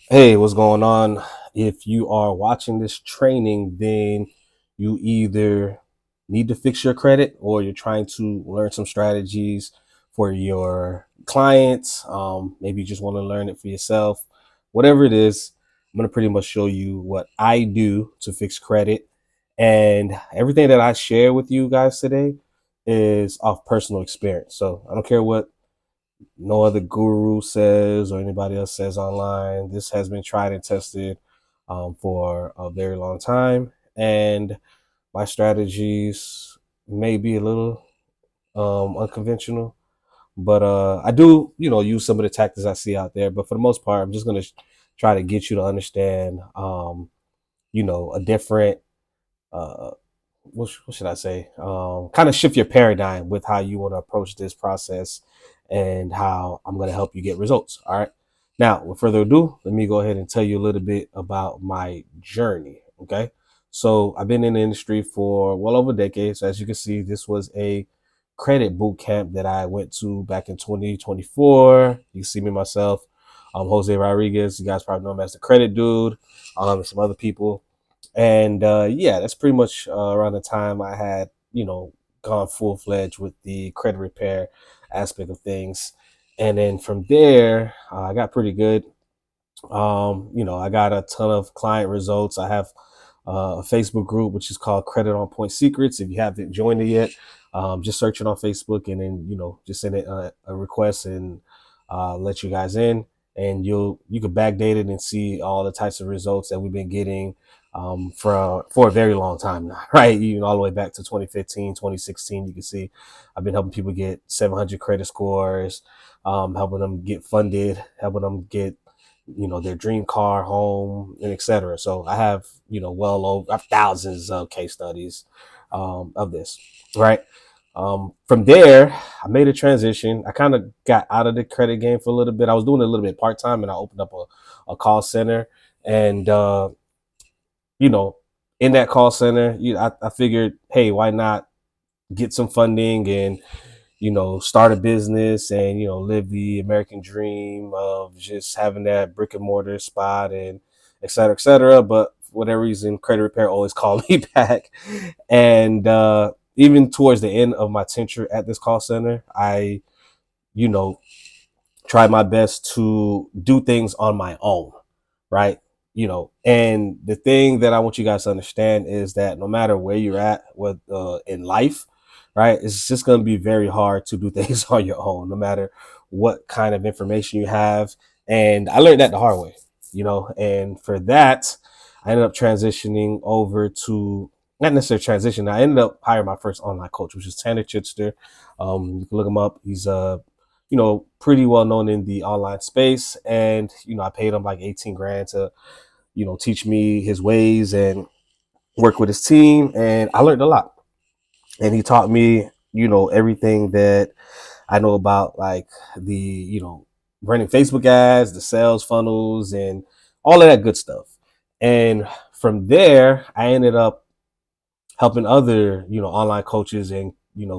Hey, what's going on? If you are watching this training, then you either need to fix your credit or you're trying to learn some strategies for your clients. Maybe you just want to learn it for yourself. Whatever it is, I'm going to pretty much show you what I do to fix credit. And everything that I share with you guys today is off personal experience. So I don't care what no other guru says or anybody else says online. This has been tried and tested for a very long time. And my strategies may be a little unconventional, but I do, use some of the tactics I see out there. But for the most part, I'm just going to try to get you to understand, a different uh, what should I say? Kind of shift your paradigm with how you want to approach this process and how I'm going to help you get results. All right. Now, with further ado, let me go ahead and tell you a little bit about my journey. Okay. So I've been in the industry for well over decades. As you can see, this was a credit boot camp that I went to back in 2024. You can see me myself. Jose Rodriguez. You guys probably know him as the credit dude. And some other people, and yeah, that's pretty much around the time I had, gone full fledged with the credit repair aspect of things. And then from there, I got pretty good. I got a ton of client results. I have a Facebook group which is called Credit on Point Secrets. If you haven't joined it yet, just search it on Facebook and then just send it a request and let you guys in, and you can backdate it and see all the types of results that we've been getting for a very long time now, right? Even all the way back to 2015, 2016. You can see I've been helping people get 700 credit scores, helping them get funded, helping them get their dream car, home, and etc. So I have well over I have thousands of case studies of this, right? From there, I made a transition. I kind of got out of the credit game for a little bit. I was doing it a little bit part time, and I opened up a call center. And you know, in that call center, I figured, hey, why not get some funding and start a business and live the American dream of just having that brick and mortar spot and et cetera, et cetera. But for whatever reason, credit repair always called me back. And even towards the end of my tenure at this call center, I, you know, try my best to do things on my own, right? And the thing that I want you guys to understand is that no matter where you're at with in life, right, it's just going to be very hard to do things on your own, no matter what kind of information you have. And I learned that the hard way, and for that, I ended up transitioning over to not necessarily transition. I ended up hiring my first online coach, which is Tanner Chitster. You can look him up. He's pretty well known in the online space. And, I paid him like 18 grand to, teach me his ways and work with his team. And I learned a lot. And he taught me, everything that I know about like the, running Facebook ads, the sales funnels, and all of that good stuff. And from there, I ended up helping other online coaches and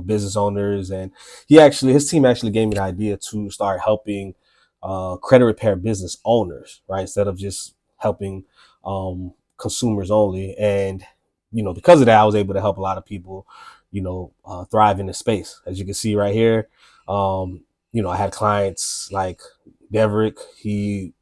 business owners, and his team actually gave me the idea to start helping credit repair business owners, right, instead of just helping consumers only. And because of that, I was able to help a lot of people thrive in the space. As you can see right here, I had clients like Deverick. He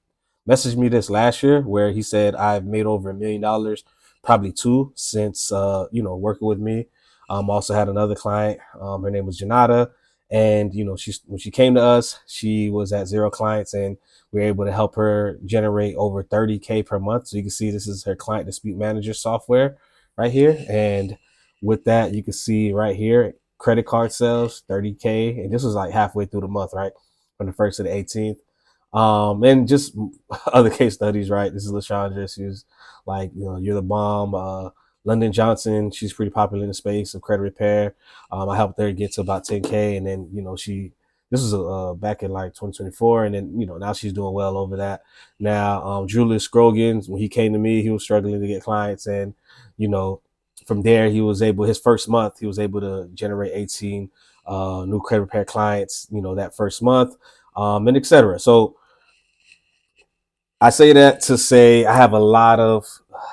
messaged me this last year where he said I've made over $1 million, probably two, since working with me. Also had another client. Her name was Janata, and when she came to us, she was at 0 clients, and we were able to help her generate over 30K per month. So you can see this is her client dispute manager software right here, and with that, you can see right here credit card sales 30K, and this was like halfway through the month, right, from the 1st to the 18th. And just other case studies, right? This is LaShondra. She's like, you're the bomb. London Johnson, she's pretty popular in the space of credit repair. I helped her get to about 10K, and then this was back in like 2024, and then now she's doing well over that. Now, Julius Scroggins, when he came to me, he was struggling to get clients, and you know, from there his first month he was able to generate 18 new credit repair clients. That first month, and etc. So I say that to say I have a lot of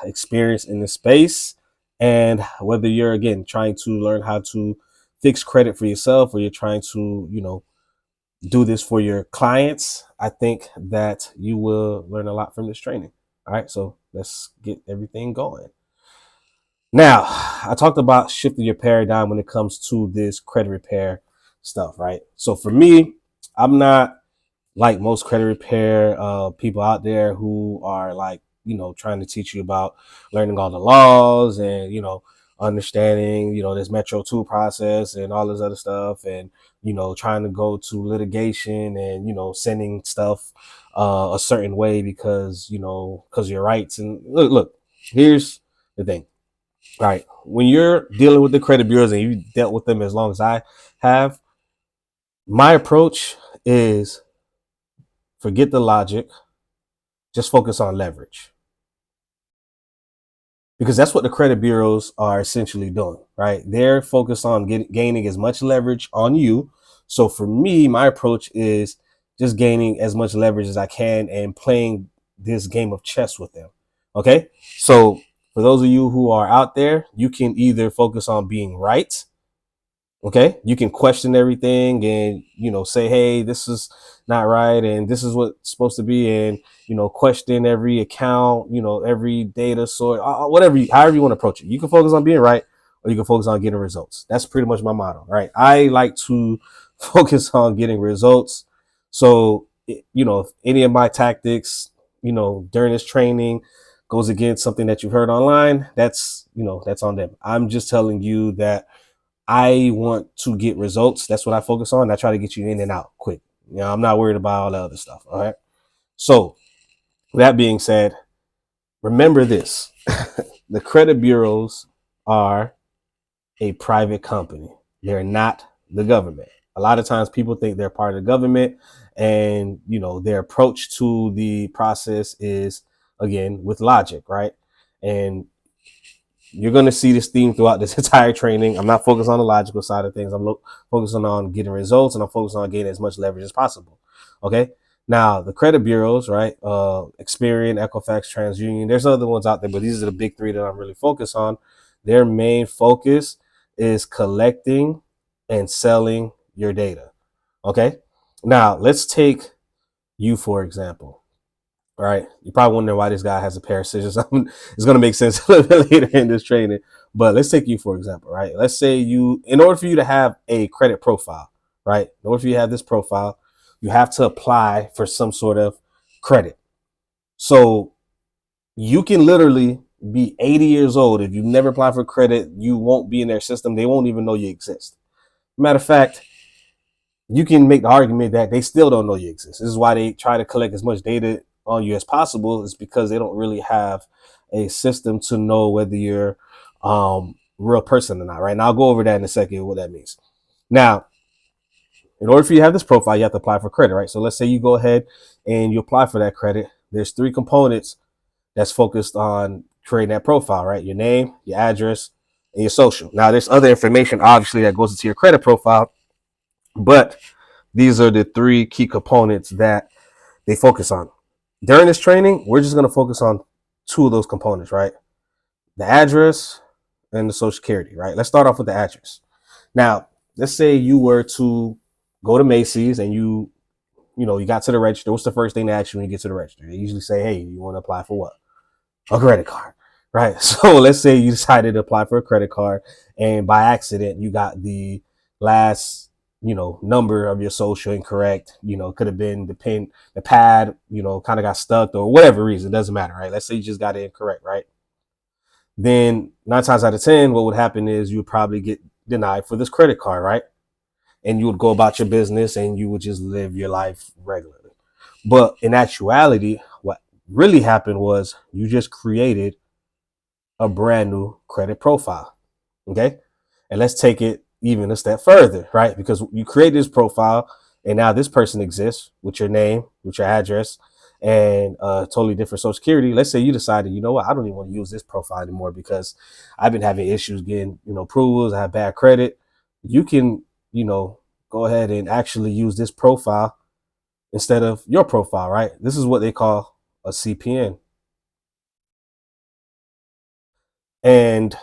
experience in this space. And whether you're, again, trying to learn how to fix credit for yourself or you're trying to, do this for your clients, I think that you will learn a lot from this training. All right. So let's get everything going. Now, I talked about shifting your paradigm when it comes to this credit repair stuff, right? So for me, I'm not like most credit repair people out there who are like, trying to teach you about learning all the laws and, understanding, this Metro 2 process and all this other stuff and, trying to go to litigation and, sending stuff a certain way because your rights. And look, here's the thing. All right. When you're dealing with the credit bureaus and you dealt with them as long as I have, my approach is forget the logic, just focus on leverage. Because that's what the credit bureaus are essentially doing, right? They're focused on gaining as much leverage on you. So for me, my approach is just gaining as much leverage as I can and playing this game of chess with them. Okay. So for those of you who are out there, you can either focus on being right. Okay, you can question everything and say, hey, this is not right and this is what's supposed to be, and question every account, every data source, whatever however you want to approach it. You can focus on being right or you can focus on getting results. That's pretty much my motto, right? I like to focus on getting results. So if any of my tactics during this training goes against something that you've heard online, that's on them. I'm just telling you that I want to get results. That's what I focus on. I try to get you in and out quick. I'm not worried about all the other stuff. All right. So that being said, remember this. The credit bureaus are a private company. They're not the government. A lot of times people think they're part of the government and, their approach to the process is, again, with logic, right? And you're going to see this theme throughout this entire training. I'm not focused on the logical side of things. I'm focusing on getting results, and I'm focused on getting as much leverage as possible. Okay. Now the credit bureaus, right? Experian, Equifax, TransUnion. There's other ones out there, but these are the big three that I'm really focused on. Their main focus is collecting and selling your data. Okay. Now let's take you, for example. All right. You're probably wondering why this guy has a pair of scissors. It's going to make sense a little bit later in this training. But let's take you, for example, right? Let's say in order for you to have a credit profile, right? In order for you to have this profile, you have to apply for some sort of credit. So you can literally be 80 years old. If you never apply for credit, you won't be in their system. They won't even know you exist. Matter of fact, you can make the argument that they still don't know you exist. This is why they try to collect as much data on you as possible, is because they don't really have a system to know whether you're real person or not, right? And I'll go over that in a second, what that means. Now, in order for you to have this profile, you have to apply for credit, right? So let's say you go ahead and you apply for that credit. There's 3 components that's focused on creating that profile, right? Your name, your address, and your social. Now, there's other information, obviously, that goes into your credit profile, but these are the 3 key components that they focus on. During this training, we're just going to focus on 2 of those components, right? The address and the social security, right? Let's start off with the address. Now, let's say you were to go to Macy's and you got to the register. What's the first thing they ask you when you get to the register? They usually say, hey, you want to apply for what? A credit card, right? So let's say you decided to apply for a credit card and by accident you got the last number of your social incorrect. Could have been the pin, the pad, kind of got stuck or whatever reason. It doesn't matter, right? Let's say you just got it incorrect, right? Then 9 times out of 10, what would happen is you would probably get denied for this credit card, right? And you would go about your business and you would just live your life regularly. But in actuality, what really happened was you just created a brand new credit profile. Okay. And let's take it even a step further, right? Because you create this profile and now this person exists with your name, with your address, and totally different social security. Let's say you decided, you know what, I don't even want to use this profile anymore because I've been having issues getting, approvals. I have bad credit. You can, go ahead and actually use this profile instead of your profile, right? This is what they call a CPN. And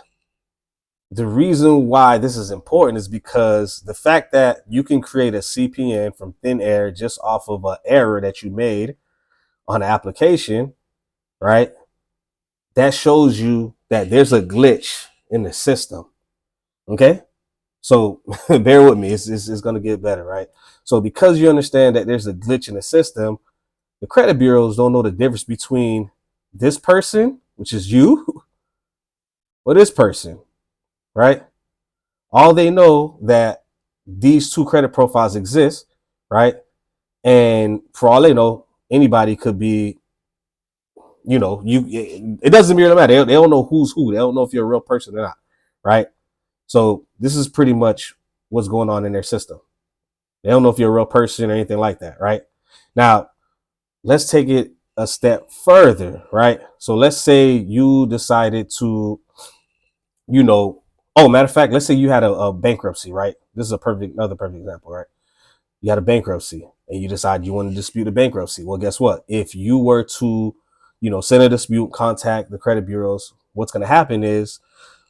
the reason why this is important is because the fact that you can create a CPN from thin air just off of an error that you made on an application, right? That shows you that there's a glitch in the system. Okay. So bear with me. It's going to get better, right? So because you understand that there's a glitch in the system, the credit bureaus don't know the difference between this person, which is you, or this person, right? All they know that these two credit profiles exist, right? And for all they know, anybody could be, it doesn't really matter. They don't know who's who. They don't know if you're a real person or not, right? So this is pretty much what's going on in their system. They don't know if you're a real person or anything like that, right? Now, let's take it a step further, right? So let's say you decided to, matter of fact, let's say you had a bankruptcy, right? This is another perfect example, right? You had a bankruptcy and you decide you want to dispute a bankruptcy. Well, guess what? If you were to, send a dispute, contact the credit bureaus, what's going to happen is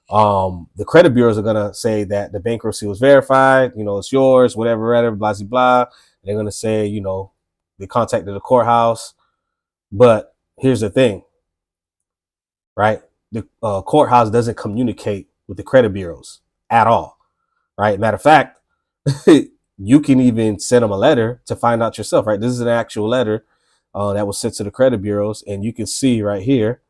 the credit bureaus are going to say that the bankruptcy was verified, it's yours, whatever, blah, blah, blah. They're going to say, they contacted the courthouse. But here's the thing, right? The courthouse doesn't communicate with the credit bureaus at all, right? Matter of fact, you can even send them a letter to find out yourself, right? This is an actual letter that was sent to the credit bureaus. And you can see right here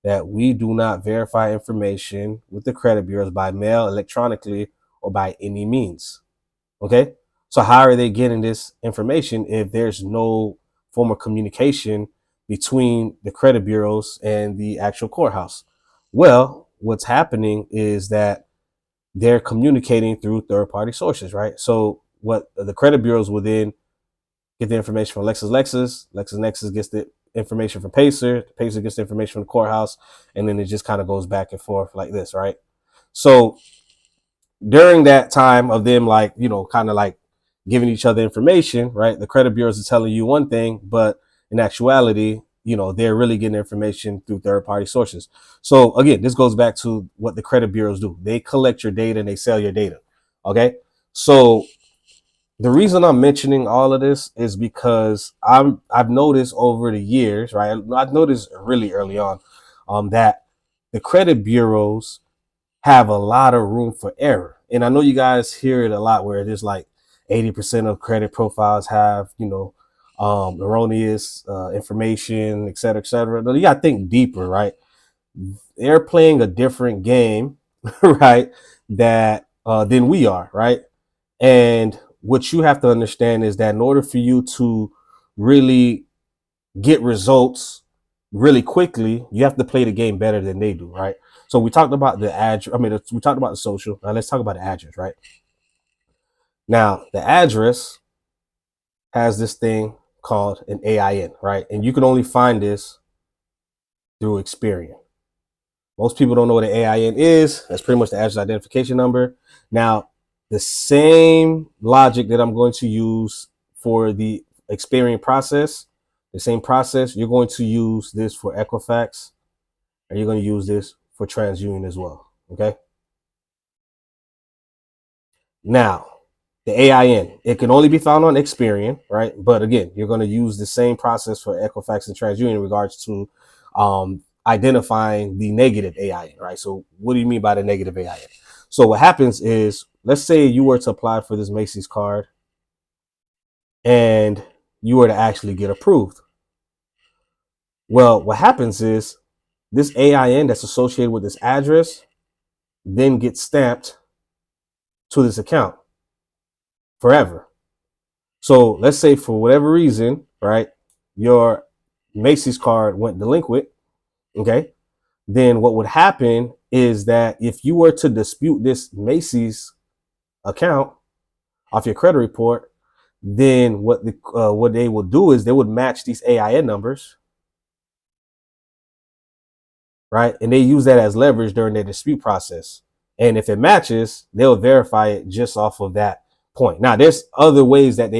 that we do not verify information with the credit bureaus by mail, electronically, or by any means. Okay. So how are they getting this information if there's no form of communication between the credit bureaus and the actual courthouse? Well, what's happening is that they're communicating through third-party sources, right? So what the credit bureaus will then get the information from LexisNexis gets the information from Pacer gets the information from the courthouse, and then it just kind of goes back and forth like this, right? So during that time of them kind of like giving each other information, right? The credit bureaus are telling you one thing, but in actuality, they're really getting information through third-party sources. So again, this goes back to what the credit bureaus do. They collect your data and they sell your data. Okay. So the reason I'm mentioning all of this is because I've noticed over the years, right? I've noticed really early on that the credit bureaus have a lot of room for error. And I know you guys hear it a lot where it is like 80% of credit profiles have, erroneous information, et cetera, et cetera. But you got to think deeper, right? They're playing a different game, right? That than we are, right? And what you have to understand is that in order for you to really get results really quickly, you have to play the game better than they do, right? So we talked about the address. We talked about the social. Now let's talk about the address, right? Now the address has this thing called an AIN, right? And you can only find this through Experian. Most people don't know what an AIN is. That's pretty much the address identification number. Now, the same logic that I'm going to use for the Experian process, the same process, you're going to use this for Equifax, and you're going to use this for TransUnion as well. Okay. Now, the AIN, it can only be found on Experian, right? But again, you're going to use the same process for Equifax and TransUnion in regards to identifying the negative AIN, right? So what do you mean by the negative AIN? So what happens is, let's say you were to apply for this Macy's card and you were to actually get approved. Well, what happens is this AIN that's associated with this address then gets stamped to this account forever. So let's say for whatever reason, right, your Macy's card went delinquent, okay? Then what would happen is that if you were to dispute this Macy's account off your credit report, then what they would do is they would match these AIN numbers, right? And they use that as leverage during their dispute process. And if it matches, they'll verify it just off of that point. Now, there's other ways that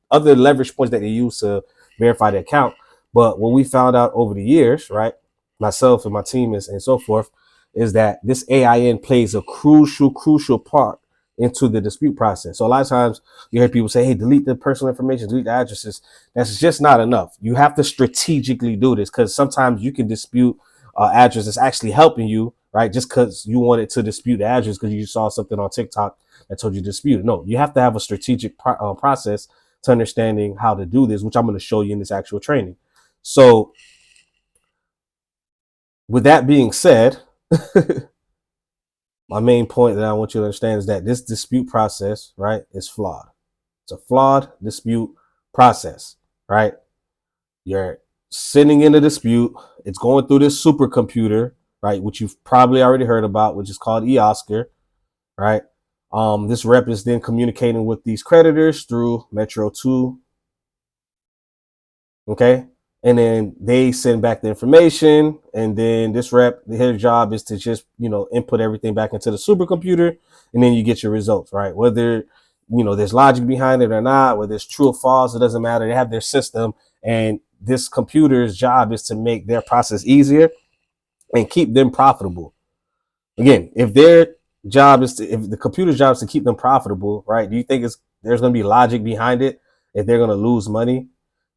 other leverage points that they use to verify the account. But what we found out over the years, right, myself and my team and so forth, is that this AIN plays a crucial part into the dispute process. So a lot of times you hear people say, hey, delete the personal information, delete the addresses. That's just not enough. You have to strategically do this, because sometimes you can dispute address that's actually helping you, right? Just because you wanted to dispute the address because you saw something on TikTok that told you to dispute it. No, you have to have a strategic process to understanding how to do this, which I'm going to show you in this actual training. So with that being said, my main point that I want you to understand is that this dispute process, right, is flawed. It's a flawed dispute process, right? You're sending in a dispute. It's going through this supercomputer, right, which you've probably already heard about, which is called eOscar, right? This rep is then communicating with these creditors through Metro 2, okay? And then they send back the information, and then this rep, his job is to just, input everything back into the supercomputer, and then you get your results, right? Whether, there's logic behind it or not, whether it's true or false, it doesn't matter. They have their system, and this computer's job is to make their process easier and keep them profitable. Again, if the computer's job is to keep them profitable, right? Do you think there's going to be logic behind it if they're going to lose money?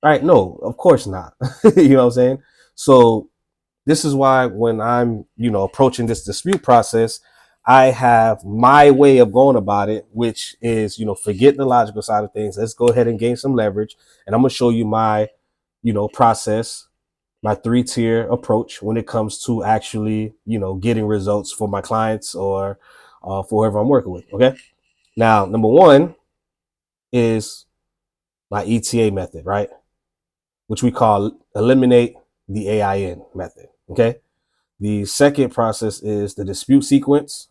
Right? No, of course not. You know what I'm saying? So this is why when I'm, approaching this dispute process, I have my way of going about it, which is, forget the logical side of things. Let's go ahead and gain some leverage. And I'm going to show you my, process, my 3-tier approach when it comes to actually, getting results for my clients or for whoever I'm working with. Okay. Now, number one is my ETA method, right? Which we call eliminate the AIN method. Okay. The second process is the dispute sequence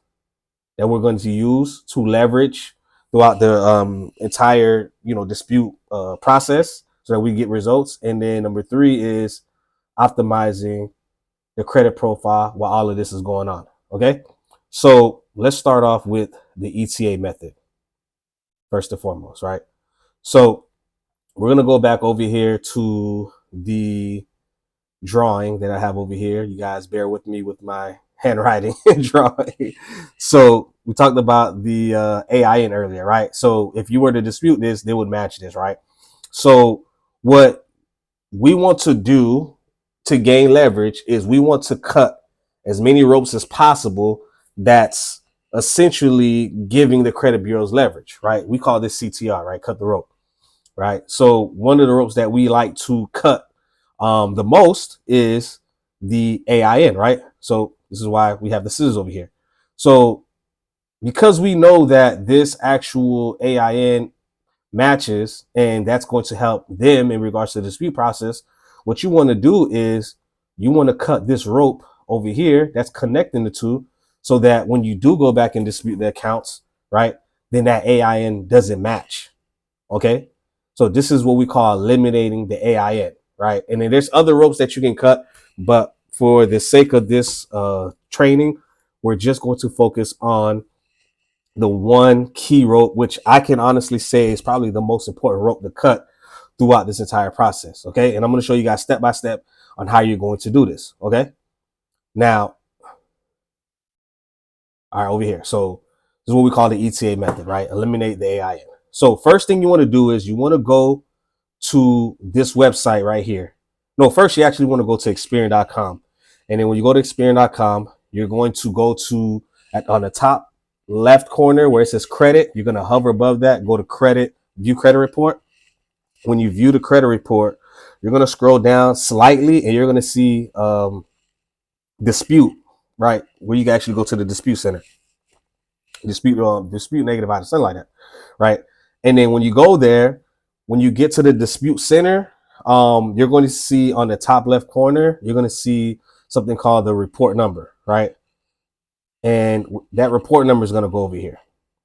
that we're going to use to leverage throughout the entire, dispute process so that we get results. And then number 3 is optimizing the credit profile while all of this is going on. Okay. So let's start off with the ETA method first and foremost, right? So we're going to go back over here to the drawing that I have over here. You guys bear with me with my handwriting drawing. So we talked about the AIN earlier, right? So if you were to dispute this, they would match this, right? So what we want to do to gain leverage is we want to cut as many ropes as possible. That's essentially giving the credit bureaus leverage, right? We call this CTR, right? Cut the rope, right? So one of the ropes that we like to cut the most is the AIN, right? So this is why we have the scissors over here. So because we know that this actual AIN matches, and that's going to help them in regards to the dispute process, what you want to do is you want to cut this rope over here that's connecting the two, so that when you do go back and dispute the accounts, right, then that AIN doesn't match. Okay. So this is what we call eliminating the AIN, right? And then there's other ropes that you can cut, but for the sake of this training, we're just going to focus on the one key rope, which I can honestly say is probably the most important rope to cut throughout this entire process. Okay. And I'm going to show you guys step by step on how you're going to do this. Okay. Now, all right, over here. So this is what we call the ETA method, right? Eliminate the AIN. So first thing you want to do is you want to go to this website right here. No, first you actually want to go to Experian.com. And then when you go to Experian.com, you're going to go to on the top left corner where it says credit. You're going to hover above that, go to credit, view credit report. When you view the credit report, you're going to scroll down slightly and you're going to see dispute, right? Where you can actually go to the dispute center. Dispute negative item, something like that, right? And then when you go there, when you get to the dispute center, you're going to see on the top left corner, you're going to see something called the report number, right? And that report number is going to go over here.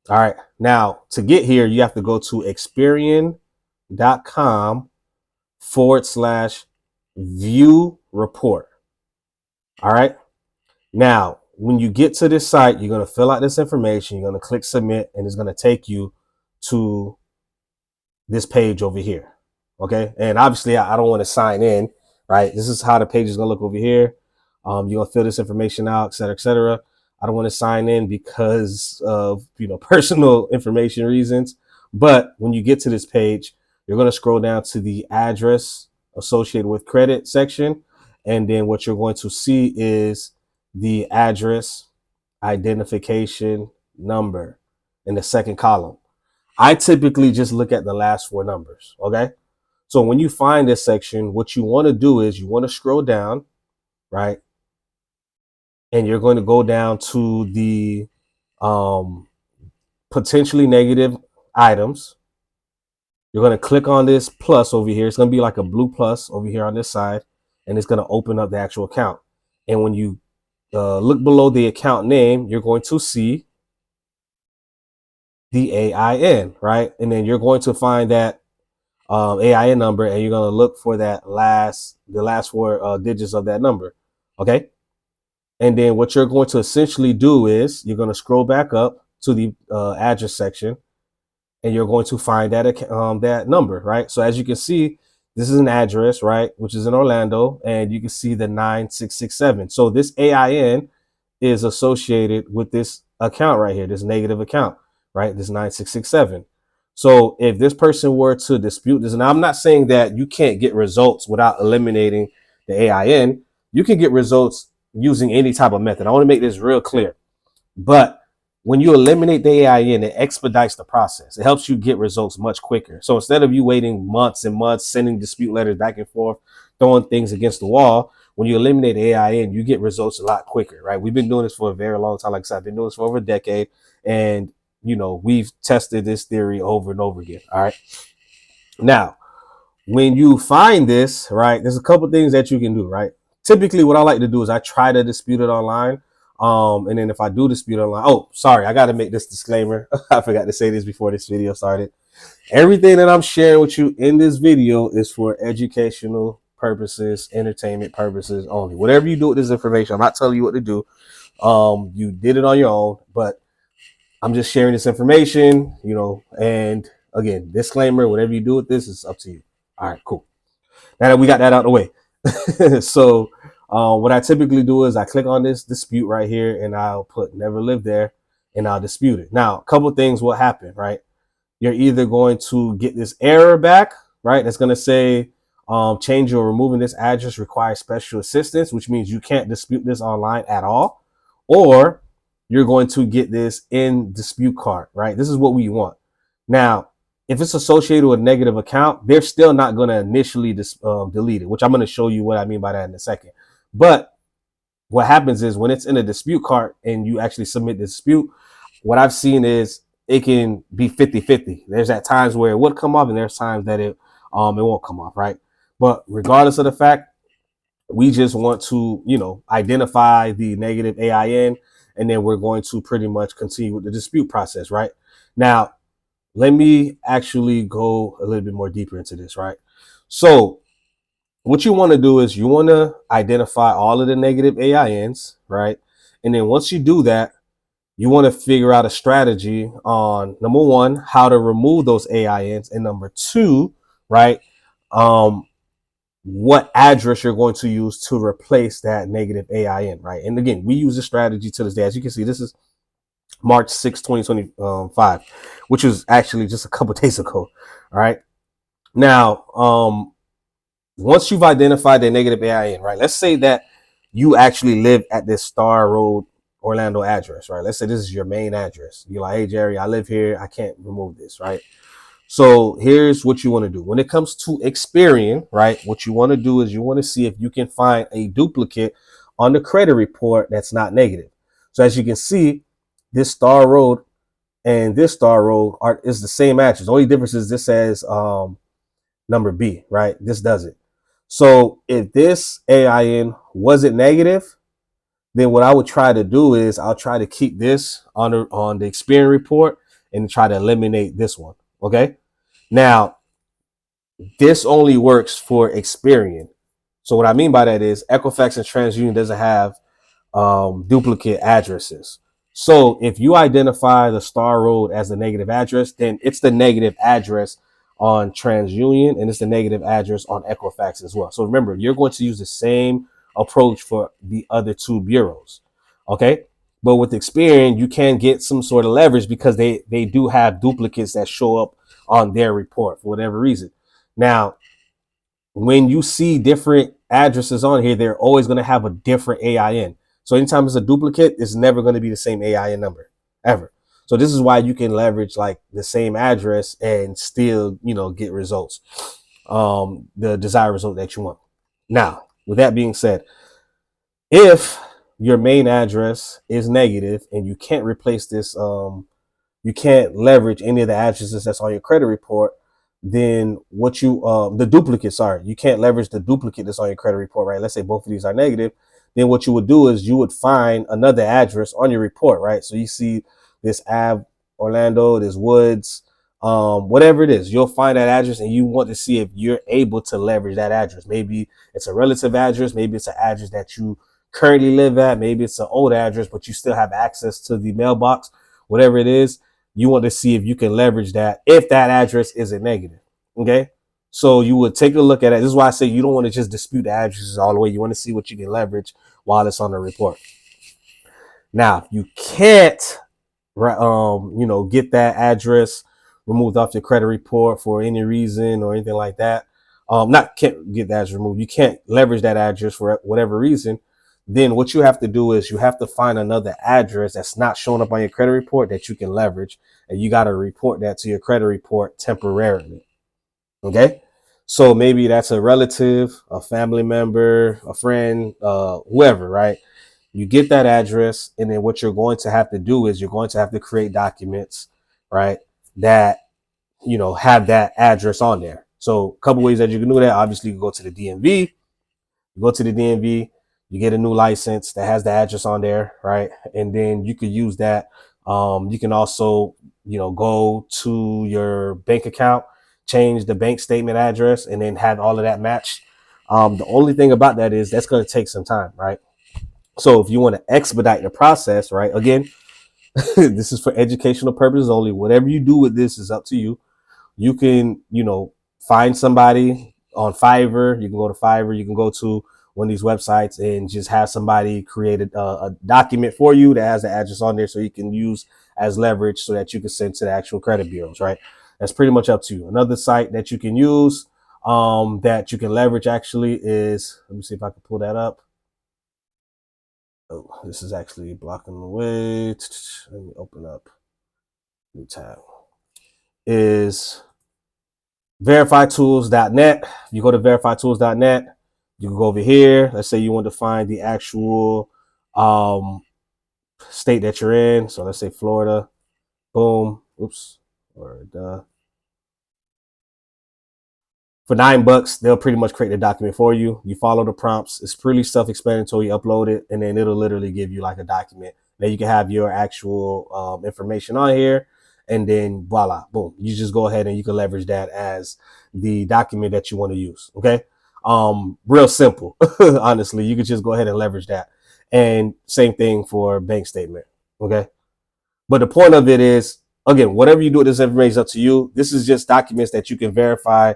All right. Now, to get here, you have to go to Experian.com/view report. All right. Now, when you get to this site, you're going to fill out this information. You're going to click submit, and it's going to take you to this page over here. Okay. And obviously I don't want to sign in. right? This is how the page is gonna look over here. You're gonna fill this information out, et cetera, et cetera. I don't want to sign in because of personal information reasons. But when you get to this page, you're gonna scroll down to the address associated with credit section, and then what you're going to see is the address identification number in the second column. I typically just look at the last four numbers. Okay. So when you find this section, what you want to do is you want to scroll down, right? And you're going to go down to the potentially negative items. You're going to click on this plus over here. It's going to be like a blue plus over here on this side, and it's going to open up the actual account. And when you look below the account name, you're going to see the AIN, right? And then you're going to find that AIN number, and you're going to look for the last four digits of that number. Okay. And then what you're going to essentially do is you're going to scroll back up to the address section, and you're going to find that number, right? So as you can see, this is an address, right, which is in Orlando, and you can see the 9667. So this AIN is associated with this account right here, this negative account, right? This 9667. So if this person were to dispute this, and I'm not saying that you can't get results without eliminating the AIN, you can get results using any type of method. I want to make this real clear. But when you eliminate the AIN, it expedites the process. It helps you get results much quicker. So instead of you waiting months and months, sending dispute letters back and forth, throwing things against the wall, when you eliminate the AIN, you get results a lot quicker, right? We've been doing this for a very long time. Like I said, I've been doing this for over a decade. And, we've tested this theory over and over again. All right. Now, when you find this, right, there's a couple things that you can do, right? Typically, what I like to do is I try to dispute it online. And then if I do dispute online, oh, sorry, I got to make this disclaimer. I forgot to say this before this video started. Everything that I'm sharing with you in this video is for educational purposes, entertainment purposes only. Whatever you do with this information, I'm not telling you what to do. You did it on your own, but I'm just sharing this information, and again, disclaimer, whatever you do with this is up to you. All right, cool. Now that we got that out of the way. So what I typically do is I click on this dispute right here, and I'll put never lived there, and I'll dispute it. Now, a couple things will happen, right? You're either going to get this error back, right? That's going to say change or removing this address requires special assistance, which means you can't dispute this online at all. Or you're going to get this in dispute card, right? This is what we want. Now, if it's associated with a negative account, they're still not going to initially delete it, which I'm going to show you what I mean by that in a second. But what happens is when it's in a dispute cart and you actually submit the dispute, what I've seen is it can be 50-50. There's at times where it would come off, and there's times that it won't come off, right? But regardless of the fact, we just want to, identify the negative AIN, and then we're going to pretty much continue with the dispute process, right? Now, let me actually go a little bit more deeper into this, right? So what you want to do is you want to identify all of the negative AINs, right? And then once you do that, you want to figure out a strategy on, number one, how to remove those AINs, and number two, right, what address you're going to use to replace that negative AIN, right? And again, we use this strategy to this day. As you can see, this is March 6, 2025, which was actually just a couple days ago. All right. Now, once you've identified the negative AIN, right? Let's say that you actually live at this Star Road, Orlando address, right? Let's say this is your main address. You're like, hey, Jerry, I live here. I can't remove this, right? So here's what you want to do. When it comes to Experian, right, what you want to do is you want to see if you can find a duplicate on the credit report that's not negative. So as you can see, this Star Road and this Star Road is the same address. The only difference is this says number B, right? This doesn't. So if this AIN wasn't negative, then what I would try to do is I'll try to keep this on the Experian report and try to eliminate this one. Okay. Now, this only works for Experian. So what I mean by that is Equifax and TransUnion doesn't have duplicate addresses. So if you identify the Star Road as the negative address, then it's the negative address on TransUnion, and it's the negative address on Equifax as well. So remember, you're going to use the same approach for the other two bureaus. Okay. But with Experian, you can get some sort of leverage because they do have duplicates that show up on their report for whatever reason. Now, when you see different addresses on here, they're always going to have a different AIN. So anytime it's a duplicate, it's never going to be the same AIN number ever. So this is why you can leverage like the same address and still, get results, the desired result that you want. Now, with that being said, if your main address is negative and you can't replace this, you can't leverage any of the addresses that's on your credit report, then what you the duplicate, sorry, you can't leverage the duplicate that's on your credit report, right? Let's say both of these are negative. Then what you would do is you would find another address on your report, right? So you see this Ave Orlando, this Woods, whatever it is, you'll find that address and you want to see if you're able to leverage that address. Maybe it's a relative address, maybe it's an address that you currently live at, maybe it's an old address, but you still have access to the mailbox, whatever it is. You want to see if you can leverage that if that address isn't negative. Okay. So you would take a look at it. This is why I say you don't want to just dispute the addresses all the way. You want to see what you can leverage while it's on the report. Now, if you can't, get that address removed off your credit report for any reason or anything like that. Not can't get the address removed. You can't leverage that address for whatever reason. Then what you have to do is you have to find another address that's not showing up on your credit report that you can leverage, and you got to report that to your credit report temporarily. Okay. So maybe that's a relative, a family member, a friend, whoever, right? You get that address, and then what you're going to have to do is you're going to have to create documents, right, that have that address on there. So a couple ways that you can do that. Obviously, you go to the DMV. You go to the DMV, you get a new license that has the address on there, right? And then you could use that. You can also, go to your bank account, change the bank statement address, and then have all of that matched. The only thing about that is that's going to take some time, right? So if you want to expedite the process, right? Again, this is for educational purposes only. Whatever you do with this is up to you. You can, find somebody on Fiverr. You can go to Fiverr. You can go to one of these websites and just have somebody create a document for you that has the address on there so you can use as leverage so that you can send to the actual credit bureaus, right? That's pretty much up to you. Another site that you can use that you can leverage actually is, let me see if I can pull that up. Oh, this is actually blocking the way. Let me open up new tab. Is verifytools.net. You go to verifytools.net. You can go over here. Let's say you want to find the actual state that you're in. So let's say Florida. Boom. Oops. Florida. For $9, they'll pretty much create the document for you. You follow the prompts. It's pretty self-explanatory. You upload it, and then it'll literally give you like a document. Then you can have your actual information on here, and then voila, boom. You just go ahead and you can leverage that as the document that you want to use. Okay. Real simple. Honestly, you could just go ahead and leverage that. And same thing for bank statement. Okay. But the point of it is, again, whatever you do with this information is up to you. This is just documents that you can verify,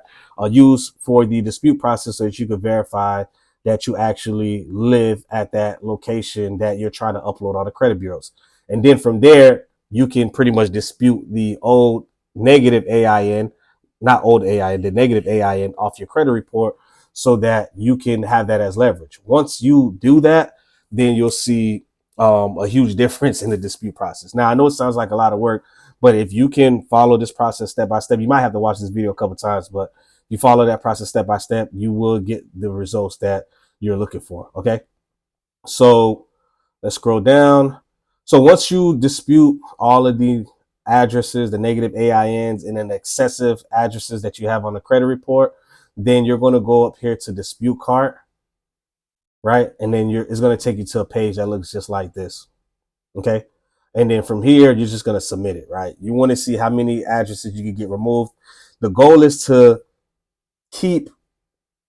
use for the dispute process so that you can verify that you actually live at that location that you're trying to upload on the credit bureaus. And then from there, you can pretty much dispute the old negative AIN, not old AIN, the negative AIN off your credit report so that you can have that as leverage. Once you do that, then you'll see a huge difference in the dispute process. Now, I know it sounds like a lot of work, but if you can follow this process step by step, you might have to watch this video a couple times, but you follow that process step by step, you will get the results that you're looking for. Okay. So let's scroll down. So once you dispute all of the addresses, the negative AINs, and then the excessive addresses that you have on the credit report, then you're going to go up here to dispute cart, right? And then it's going to take you to a page that looks just like this. Okay. And then from here, you're just going to submit it, right? You want to see how many addresses you can get removed. The goal is to keep,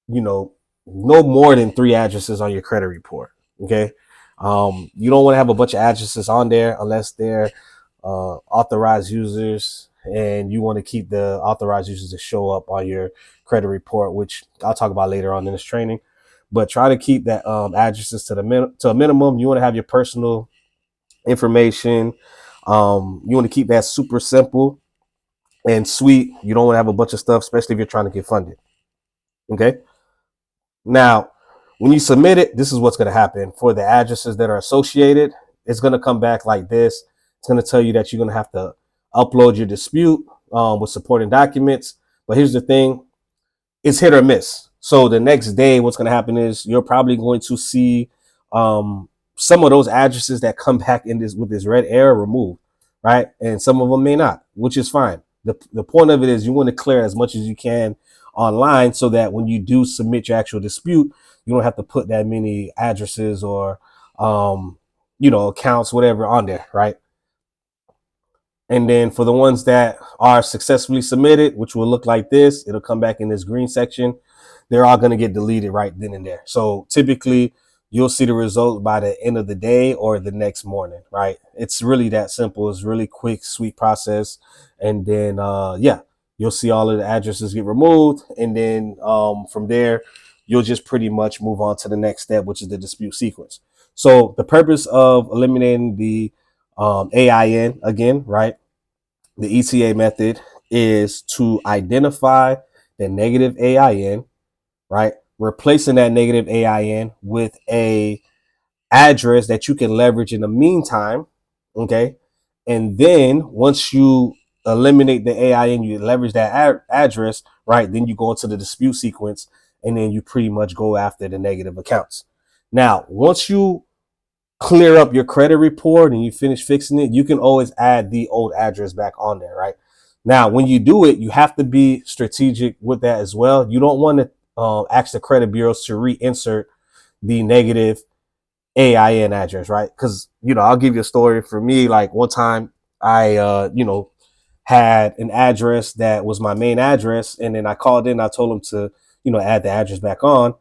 no more than 3 addresses on your credit report. Okay. You don't want to have a bunch of addresses on there unless they're authorized users and you want to keep the authorized users to show up on your credit report, which I'll talk about later on in this training. But try to keep that addresses to to a minimum. You want to have your personal information. You want to keep that super simple and sweet. You don't want to have a bunch of stuff, especially if you're trying to get funded. Okay. Now, when you submit it, this is what's going to happen. For the addresses that are associated, it's going to come back like this. It's going to tell you that you're going to have to upload your dispute with supporting documents. But here's the thing, it's hit or miss. So the next day, what's going to happen is you're probably going to see some of those addresses that come back in this with this red arrow removed, right? And some of them may not, which is fine. The point of it is you want to clear as much as you can online so that when you do submit your actual dispute, you don't have to put that many addresses or accounts, whatever, on there, right? And then for the ones that are successfully submitted, which will look like this, it'll come back in this green section. They're all going to get deleted right then and there. So typically you'll see the result by the end of the day or the next morning, right? It's really that simple. It's really quick, sweet process. And then, you'll see all of the addresses get removed. And then from there, you'll just pretty much move on to the next step, which is the dispute sequence. So the purpose of eliminating the AIN again, right? The ETA method is to identify the negative AIN, right? Replacing that negative AIN with a address that you can leverage in the meantime, okay? And then once you eliminate the AIN, you leverage that address, right? Then you go into the dispute sequence, and then you pretty much go after the negative accounts. Now, once you clear up your credit report and you finish fixing it, you can always add the old address back on there, right? Now, when you do it, you have to be strategic with that as well. You don't want to ask the credit bureaus to reinsert the negative AIN address, right? Because, I'll give you a story. For me, like one time I, had an address that was my main address, and then I called in, I told them to, add the address back on.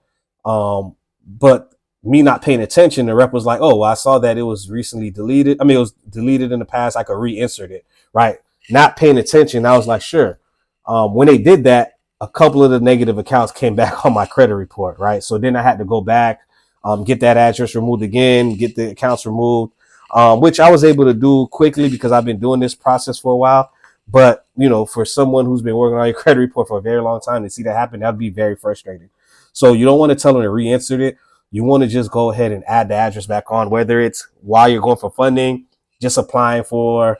But me not paying attention, the rep was like, oh, well, I saw that it was recently deleted. I mean, it was deleted in the past. I could reinsert it, right? Not paying attention. I was like, sure. When they did that, a couple of the negative accounts came back on my credit report, right? So then I had to go back, get that address removed again, get the accounts removed, which I was able to do quickly because I've been doing this process for a while. But, for someone who's been working on your credit report for a very long time to see that happen, that'd be very frustrating. So you don't want to tell them to reinsert it. You want to just go ahead and add the address back on, whether it's while you're going for funding, just applying for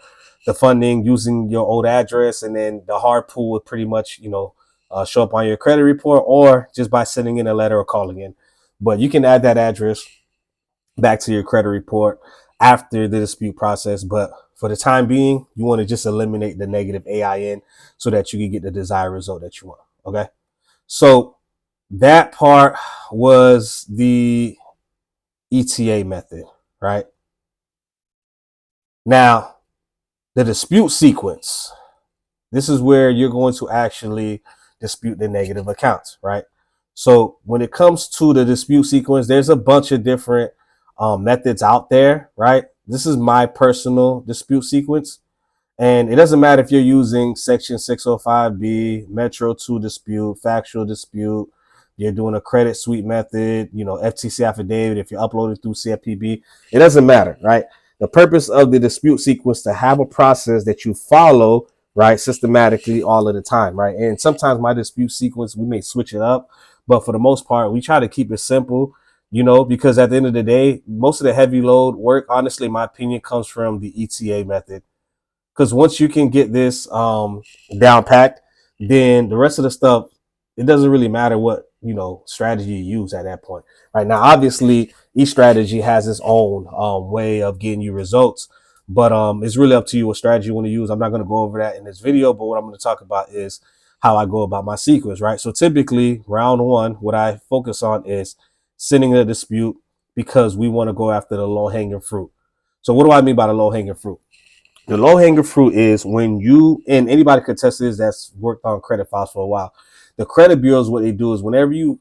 the funding using your old address, and then the hard pull would pretty much, show up on your credit report, or just by sending in a letter or calling in. But you can add that address back to your credit report after the dispute process. But for the time being, you want to just eliminate the negative AIN so that you can get the desired result that you want. Okay. So that part was the ETA method, right? Now, the dispute sequence. This is where you're going to actually dispute the negative accounts, right? So when it comes to the dispute sequence, there's a bunch of different methods out there, right? This is my personal dispute sequence. And it doesn't matter if you're using Section 605B, Metro 2 dispute, factual dispute, you're doing a credit suite method, FTC affidavit, if you're uploading through CFPB, it doesn't matter, right? The purpose of the dispute sequence to have a process that you follow, right, systematically all of the time, right? And sometimes my dispute sequence, we may switch it up, but for the most part, we try to keep it simple, because at the end of the day, most of the heavy load work, honestly, in my opinion, comes from the ETA method. Because once you can get this down packed, then the rest of the stuff, it doesn't really matter what strategy you use at that point. Right now, obviously, each strategy has its own way of getting you results, but it's really up to you what strategy you want to use. I'm not going to go over that in this video, but what I'm going to talk about is how I go about my sequence. Right. So typically, round one, what I focus on is sending a dispute because we want to go after the low hanging fruit. So what do I mean by the low hanging fruit? The low hanging fruit is when you, and anybody could test this that's worked on credit files for a while. The credit bureaus, what they do is whenever you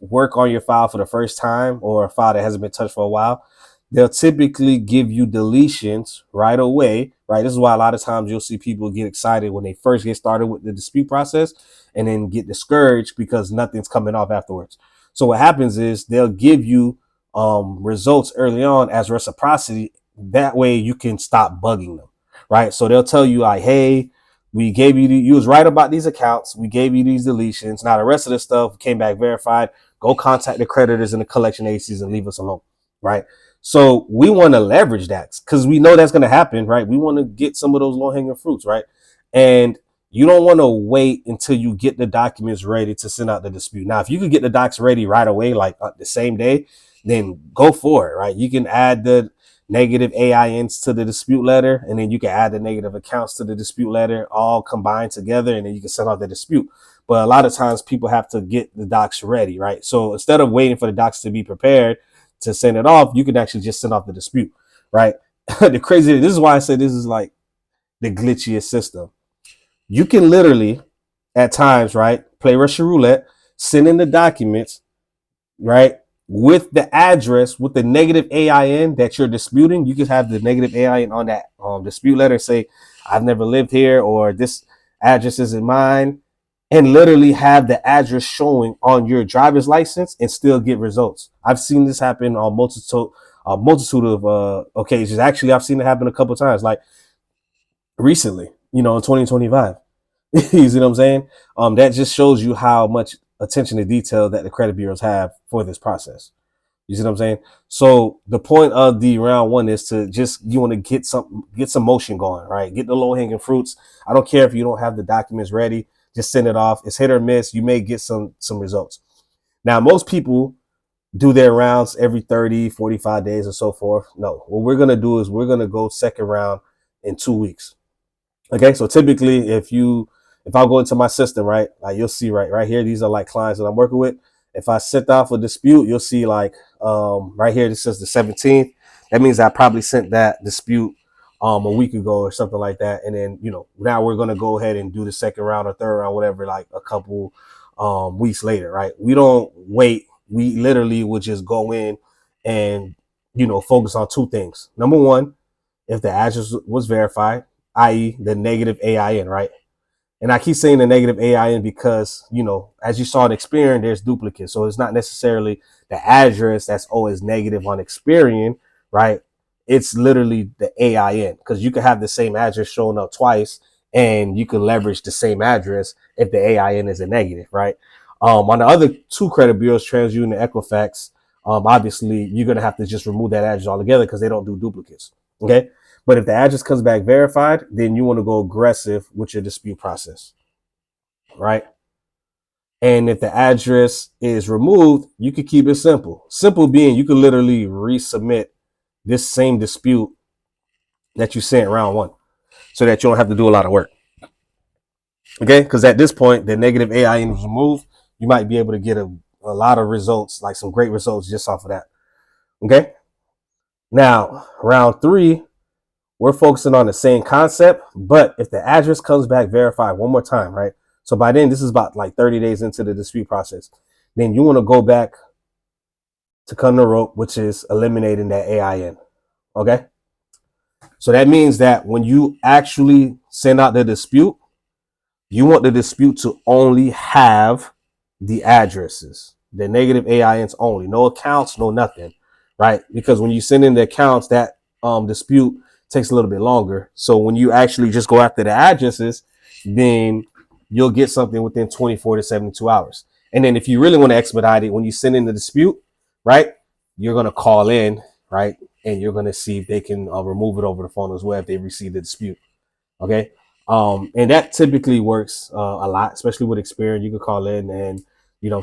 work on your file for the first time or a file that hasn't been touched for a while, they'll typically give you deletions right away, right? This is why a lot of times you'll see people get excited when they first get started with the dispute process and then get discouraged because nothing's coming off afterwards. So what happens is they'll give you results early on as reciprocity. That way you can stop bugging them, right? So they'll tell you like, hey, we gave you, you was right about these accounts. We gave you these deletions. Now the rest of the stuff came back verified. Go contact the creditors and the collection agencies and leave us alone, right? So we want to leverage that because we know that's going to happen, right? We want to get some of those low hanging fruits, right? And you don't want to wait until you get the documents ready to send out the dispute. Now, if you could get the docs ready right away, like the same day, then go for it, right? You can add the negative AINs to the dispute letter, and then you can add the negative accounts to the dispute letter, all combined together, and then you can send out the dispute. But a lot of times people have to get the docs ready, right? So instead of waiting for the docs to be prepared to send it off, you can actually just send off the dispute, right? The crazy, this is why I say this is like the glitchiest system. You can literally, at times, right, play Russian roulette, send in the documents, right, with the address, with the negative AIN that you're disputing. You can have the negative AIN on that dispute letter, say, I've never lived here, or this address isn't mine, and literally have the address showing on your driver's license and still get results. I've seen this happen on multitude of occasions. Actually, I've seen it happen a couple of times, like recently, in 2025. You see what I'm saying? That just shows you how much attention to detail that the credit bureaus have for this process. You see what I'm saying? So the point of the round one is to just, you want to get some motion going, right? Get the low hanging fruits. I don't care if you don't have the documents ready, just send it off. It's hit or miss. You may get some results. Now, most people do their rounds every 30, 45 days or so forth. No, what we're going to do is we're going to go second round in 2 weeks. Okay, so typically if I go into my system, right, like you'll see right here, these are like clients that I'm working with. If I sent off a dispute, you'll see like right here, this says the 17th. That means I probably sent that dispute a week ago or something like that. And then, now we're gonna go ahead and do the second round or third round, whatever, like a couple weeks later, right? We don't wait. We literally will just go in and focus on two things. Number one, if the address was verified, i.e. the negative AIN, right? And I keep saying the negative AIN because, as you saw in Experian, there's duplicates. So it's not necessarily the address that's always negative on Experian, right? It's literally the AIN, because you could have the same address showing up twice and you can leverage the same address if the AIN is a negative, right? On the other two credit bureaus, TransUnion and Equifax, obviously you're going to have to just remove that address altogether because they don't do duplicates. Okay. But if the address comes back verified, then you want to go aggressive with your dispute process, right? And if the address is removed, you can keep it simple. Simple being you can literally resubmit this same dispute that you sent round one so that you don't have to do a lot of work. Okay? Because at this point, the negative AIN is removed. You might be able to get a lot of results, like some great results just off of that. Okay? Now, round three, we're focusing on the same concept, but if the address comes back verified one more time, right? So by then, this is about like 30 days into the dispute process. Then you want to go back to come to rope, which is eliminating that AIN. Okay? So that means that when you actually send out the dispute, you want the dispute to only have the addresses, the negative AINs only, no accounts, no nothing, right? Because when you send in the accounts, that dispute takes a little bit longer. So when you actually just go after the addresses, then you'll get something within 24 to 72 hours. And then if you really want to expedite it, when you send in the dispute, right, you're going to call in, right, and you're going to see if they can remove it over the phone as well if they receive the dispute. Okay. And that typically works a lot, especially with Experian. You can call in and,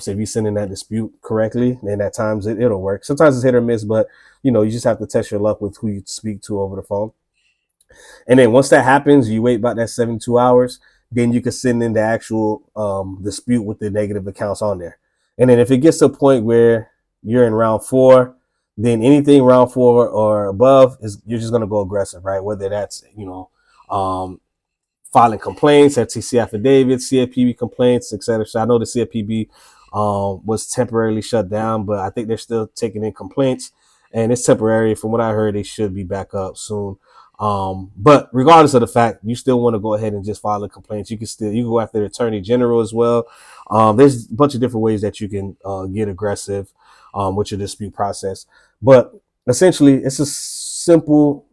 say if you send in that dispute correctly, then at times it'll work. Sometimes it's hit or miss, but, you just have to test your luck with who you speak to over the phone. And then once that happens, you wait about that 72 hours, then you can send in the actual dispute with the negative accounts on there. And then if it gets to a point where you're in round four, then anything round four or above you're just going to go aggressive, right? Whether that's, filing complaints, FTC affidavits, CFPB complaints, etc. So I know the CFPB was temporarily shut down, but I think they're still taking in complaints. and it's temporary. From what I heard, they should be back up soon. But regardless of the fact, you still want to go ahead and just file a complaint. You can go after the attorney general as well. There's a bunch of different ways that you can get aggressive with your dispute process. But essentially, it's a simple,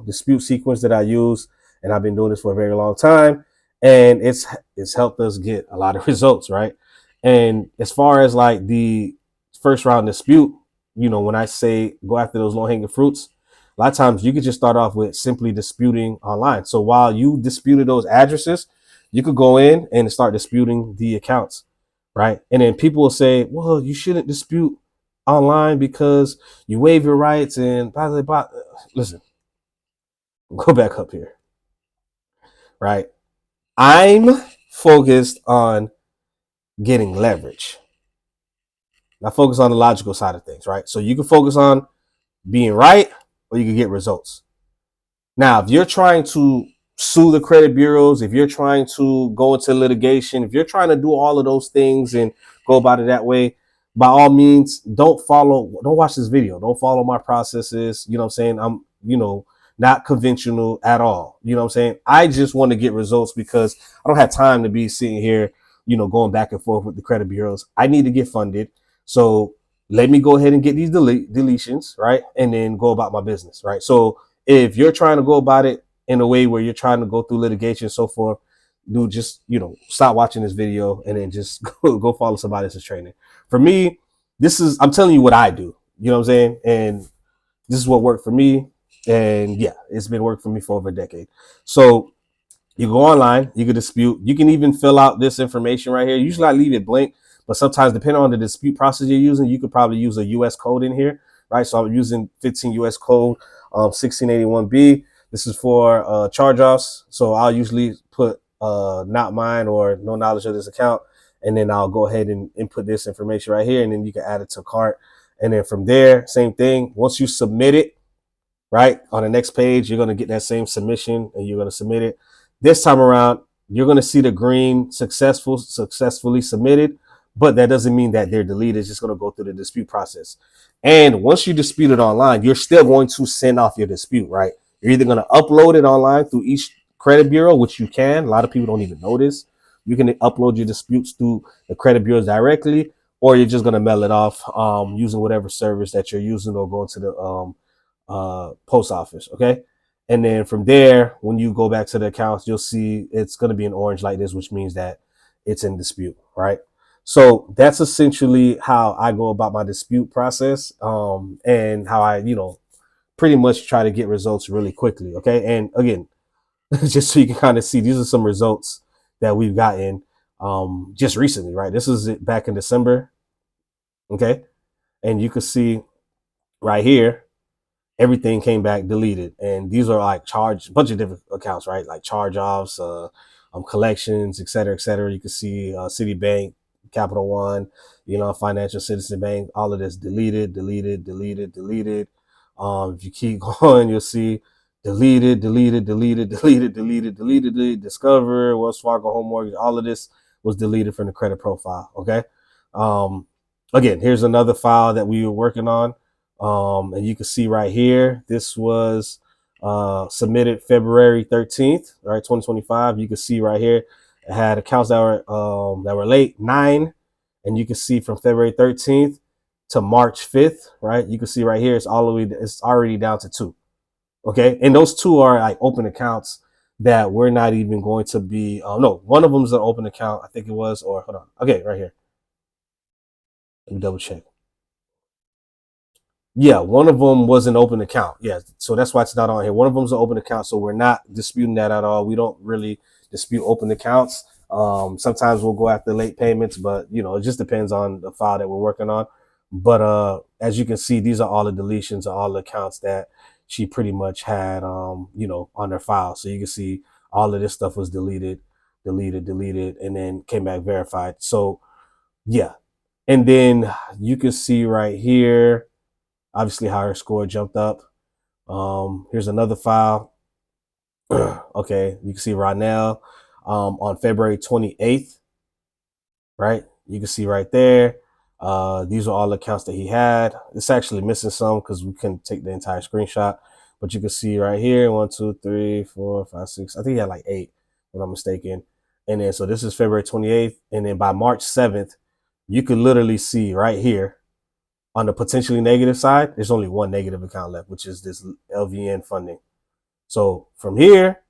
dispute sequence that I use, and I've been doing this for a very long time, and it's helped us get a lot of results, right? And as far as like the first round dispute, when I say go after those low hanging fruits, a lot of times you could just start off with simply disputing online. So while you disputed those addresses, you could go in and start disputing the accounts, right? And then people will say, well, you shouldn't dispute online because you waive your rights and blah, blah, blah. Listen, go back up here, right? I'm focused on getting leverage. I focus on the logical side of things, right? So you can focus on being right or you can get results. Now, if you're trying to sue the credit bureaus, if you're trying to go into litigation, if you're trying to do all of those things and go about it that way, by all means, don't watch this video. Don't follow my processes. You know what I'm saying? I'm, not conventional at all. You know what I'm saying? I just want to get results because I don't have time to be sitting here, going back and forth with the credit bureaus. I need to get funded. So let me go ahead and get these deletions, right? And then go about my business, right? So if you're trying to go about it in a way where you're trying to go through litigation and so forth, dude, just, stop watching this video and then just go follow somebody else's training. For me, I'm telling you what I do, you know what I'm saying? And this is what worked for me. And yeah, it's been working for me for over a decade. So you go online, you can dispute. You can even fill out this information right here. Usually I leave it blank, but sometimes depending on the dispute process you're using, you could probably use a US code in here, right? So I'm using 15 US code 1681B. This is for charge-offs. So I'll usually put not mine or no knowledge of this account. And then I'll go ahead and input this information right here. And then you can add it to cart. And then from there, same thing. Once you submit it, right? On the next page, you're going to get that same submission and you're going to submit it. This time around, you're going to see the green successfully submitted, but that doesn't mean that they're deleted. It's just going to go through the dispute process. And once you dispute it online, you're still going to send off your dispute, right? You're either going to upload it online through each credit bureau, which you can. A lot of people don't even know this. You can upload your disputes through the credit bureaus directly, or you're just going to mail it off using whatever service that you're using or going to the post office. Okay. And then from there, when you go back to the accounts, you'll see it's going to be in orange like this, which means that it's in dispute, right? So that's essentially how I go about my dispute process, and how I, pretty much try to get results really quickly. Okay. And again, just so you can kind of see, these are some results that we've gotten just recently, right? This is it back in December. Okay. And you can see right here, everything came back deleted. And these are like a bunch of different accounts, right? Like charge-offs, collections, et cetera, et cetera. You can see Citibank, Capital One, Financial Citizen Bank, all of this deleted, deleted, deleted, deleted. If you keep going, you'll see deleted, deleted, deleted, deleted, deleted, deleted, deleted, Discover, Wells Fargo Home Mortgage, all of this was deleted from the credit profile. Okay. Again, here's another file that we were working on. And you can see right here, this was submitted February 13th, right, 2025. You can see right here, it had accounts that were late, 9, and you can see from February 13th to March 5th, right? You can see right here, it's already down to 2. Okay, and those 2 are like open accounts that we're not even going to be. No, one of them is an open account, I think it was, or hold on. Okay, right here. Let me double check. Yeah, one of them was an open account. Yeah, so that's why it's not on here. One of them is an open account, so we're not disputing that at all. We don't really dispute open accounts. Sometimes we'll go after late payments, but it just depends on the file that we're working on. But as you can see, these are all the deletions of all the accounts that she pretty much had, on her file. So you can see all of this stuff was deleted, deleted, and then came back verified. So yeah, and then you can see right here, obviously how her score jumped up. Here's another file. Okay, you can see Ronell on February 28th, right? You can see right there. These are all the accounts that he had. It's actually missing some because we couldn't take the entire screenshot. But you can see right here, 1, 2, 3, 4, 5, 6. I think he had like 8, if I'm mistaken. And then, so this is February 28th. And then by March 7th, you could literally see right here on the potentially negative side, there's only one negative account left, which is this LVN funding. So from here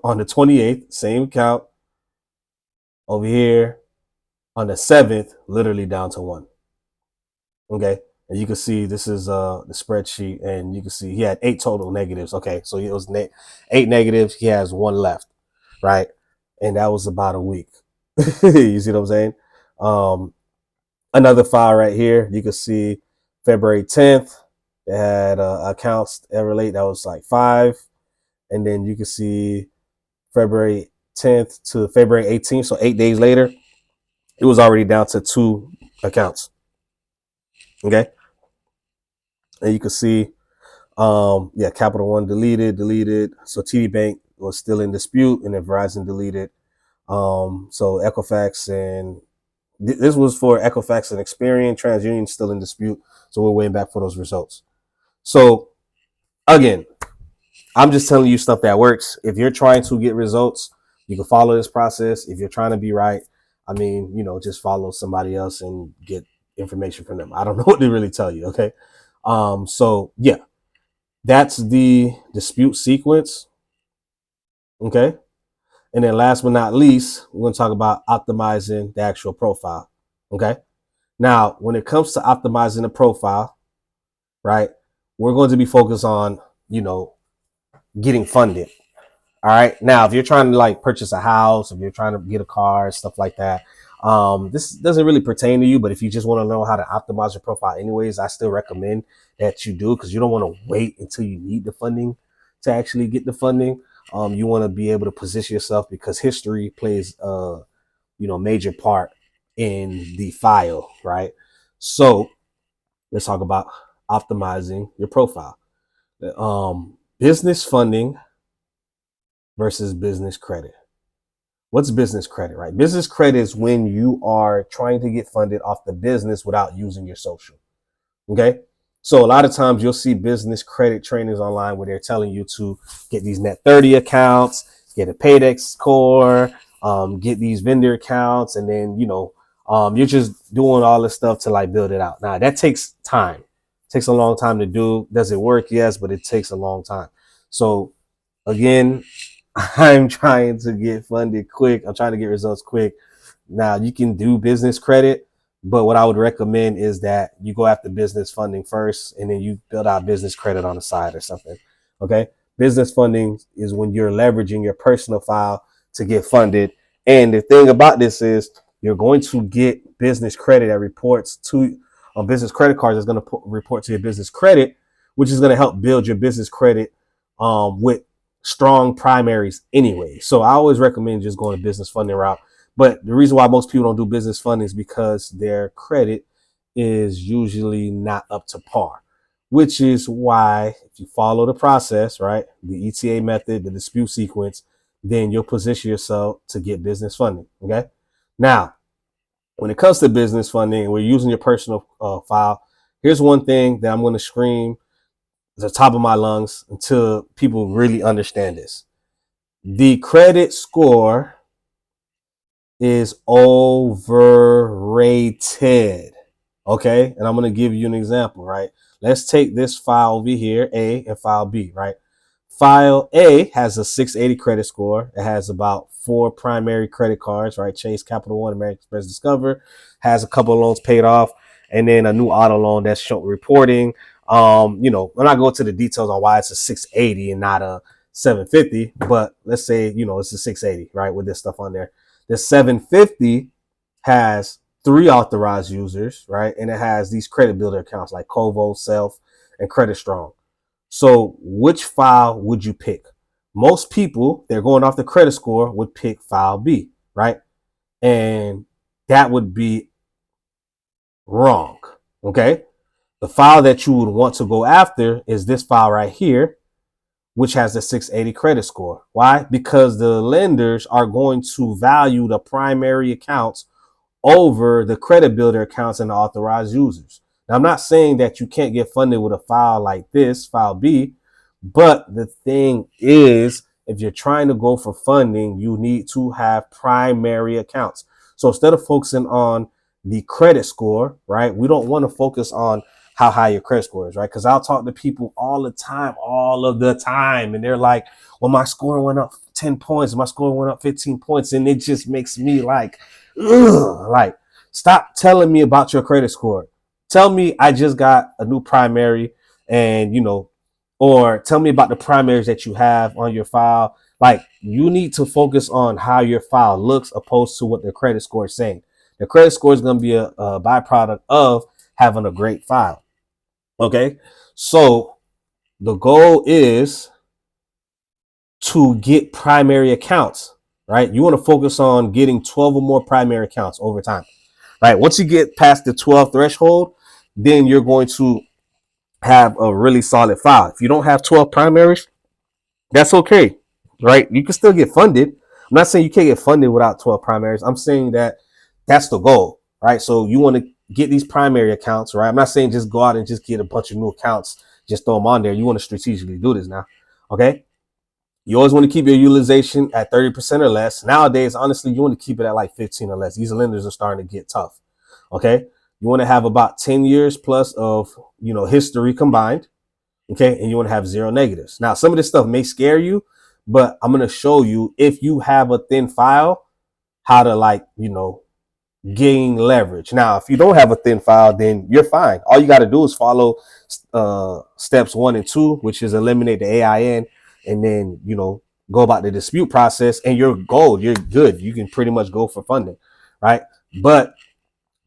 on the 28th, same account over here on the 7th, literally down to 1. Okay. And you can see this is the spreadsheet, and you can see he had 8 total negatives. Okay. So it was 8 negatives. He has 1 left. Right. And that was about a week. You see what I'm saying? Another file right here. You can see February 10th. They had accounts ever late. That was like 5. And then you can see February 10th to February 18th. So 8 days later, it was already down to 2 accounts. Okay. And you can see, yeah, Capital One deleted. So TD Bank was still in dispute, and then Verizon deleted. So Equifax and this was for Equifax and Experian. TransUnion still in dispute. So we're waiting back for those results. So again, I'm just telling you stuff that works. If you're trying to get results, you can follow this process. If you're trying to be right, I mean, just follow somebody else and get information from them. I don't know what to really tell you. Okay. So yeah, that's the dispute sequence. Okay. And then last but not least, we're going to talk about optimizing the actual profile. Okay. Now, when it comes to optimizing the profile, right, we're going to be focused on, getting funded. All right. Now, if you're trying to like purchase a house, if you're trying to get a car, stuff like that, this doesn't really pertain to you. But if you just want to know how to optimize your profile anyways, I still recommend that you do, because you don't want to wait until you need the funding to actually get the funding. You want to be able to position yourself, because history plays major part in the file, right? So let's talk about optimizing your profile. Business funding versus business credit. What's business credit, right? Business credit is when you are trying to get funded off the business without using your social. Okay. So a lot of times you'll see business credit trainings online where they're telling you to get these net 30 accounts, get a Paydex score, get these vendor accounts, and then, you're just doing all this stuff to like build it out. Now that takes time. It takes a long time to do. Does it work? Yes, but it takes a long time. So again, I'm trying to get funded quick. I'm trying to get results quick. Now you can do business credit, but what I would recommend is that you go after business funding first, and then you build out business credit on the side or something. Okay. Business funding is when you're leveraging your personal file to get funded. And the thing about this is you're going to get business credit that reports to business credit cards that's going to report to your business credit, which is going to help build your business credit with strong primaries anyway. So I always recommend just going to business funding route. But the reason why most people don't do business funding is because their credit is usually not up to par, which is why if you follow the process, right, the ETA method, the dispute sequence, then you'll position yourself to get business funding. Okay. Now, when it comes to business funding, and we're using your personal file, here's one thing that I'm going to scream at the top of my lungs until people really understand this. The credit score is overrated. Okay. And I'm going to give you an example, right? Let's take this file over here, A, and file B, right? File A has a 680 credit score. It has about 4 primary credit cards, right? Chase, Capital One, American Express, Discover. Has a couple of loans paid off, and then a new auto loan that's showing reporting. I'm not going to the details on why it's a 680 and not a 750, but let's say, it's a 680, right? With this stuff on there. The 750 has 3 authorized users, right? And it has these credit builder accounts like Kovo, Self, and Credit Strong. So which file would you pick? Most people, they're going off the credit score, would pick file B, right? And that would be wrong. Okay. The file that you would want to go after is this file right here, which has the 680 credit score. Why? Because the lenders are going to value the primary accounts over the credit builder accounts and the authorized users. Now, I'm not saying that you can't get funded with a file like this, file B, but the thing is, if you're trying to go for funding, you need to have primary accounts. So instead of focusing on the credit score, right, we don't want to focus on how high your credit score is, right? Because I'll talk to people all of the time, and they're like, well, my score went up 10 points, my score went up 15 points, and it just makes me like, ugh, like, stop telling me about your credit score. Tell me I just got a new primary, and or tell me about the primaries that you have on your file. Like, you need to focus on how your file looks opposed to what the credit score is saying. The credit score is going to be a byproduct of having a great file. Okay. So the goal is to get primary accounts, right? You want to focus on getting 12 or more primary accounts over time, right? Once you get past the 12 threshold, then you're going to have a really solid file. If you don't have 12 primaries, that's okay, right? You can still get funded. I'm not saying you can't get funded without 12 primaries. I'm saying that that's the goal, right? So you want to get these primary accounts, right? I'm not saying just go out and just get a bunch of new accounts, just throw them on there. You want to strategically do this now, okay? You always want to keep your utilization at 30% or less. Nowadays, honestly, you want to keep it at like 15 or less. These lenders are starting to get tough, okay? You want to have about 10 years plus of, history combined. Okay. And you want to have zero negatives. Now, some of this stuff may scare you, but I'm going to show you, if you have a thin file, how to gain leverage. Now, if you don't have a thin file, then you're fine. All you got to do is follow steps 1 and 2, which is eliminate the AIN, and then, go about the dispute process, and you're gold. You're good. You can pretty much go for funding. Right. But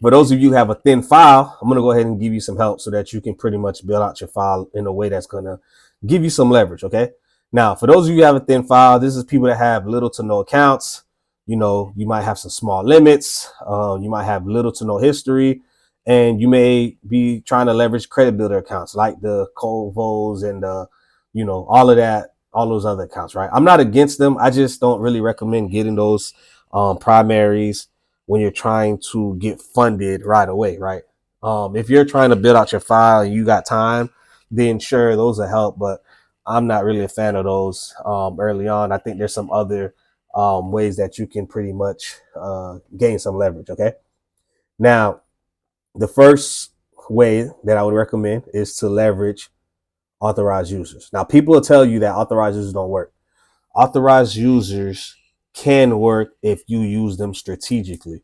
for those of you who have a thin file, I'm going to go ahead and give you some help so that you can pretty much build out your file in a way that's going to give you some leverage. Okay. Now, for those of you who have a thin file, this is people that have little to no accounts. You might have some small limits. You might have little to no history, and you may be trying to leverage credit builder accounts like the Covos and all of that, all those other accounts, right? I'm not against them. I just don't really recommend getting those primaries when you're trying to get funded right away, right? If you're trying to build out your file and you got time, then sure, those will help. But I'm not really a fan of those early on. I think there's some other ways that you can pretty much gain some leverage. Okay. Now, the first way that I would recommend is to leverage authorized users. Now, people will tell you that authorized users don't work. Authorized users can work if you use them strategically.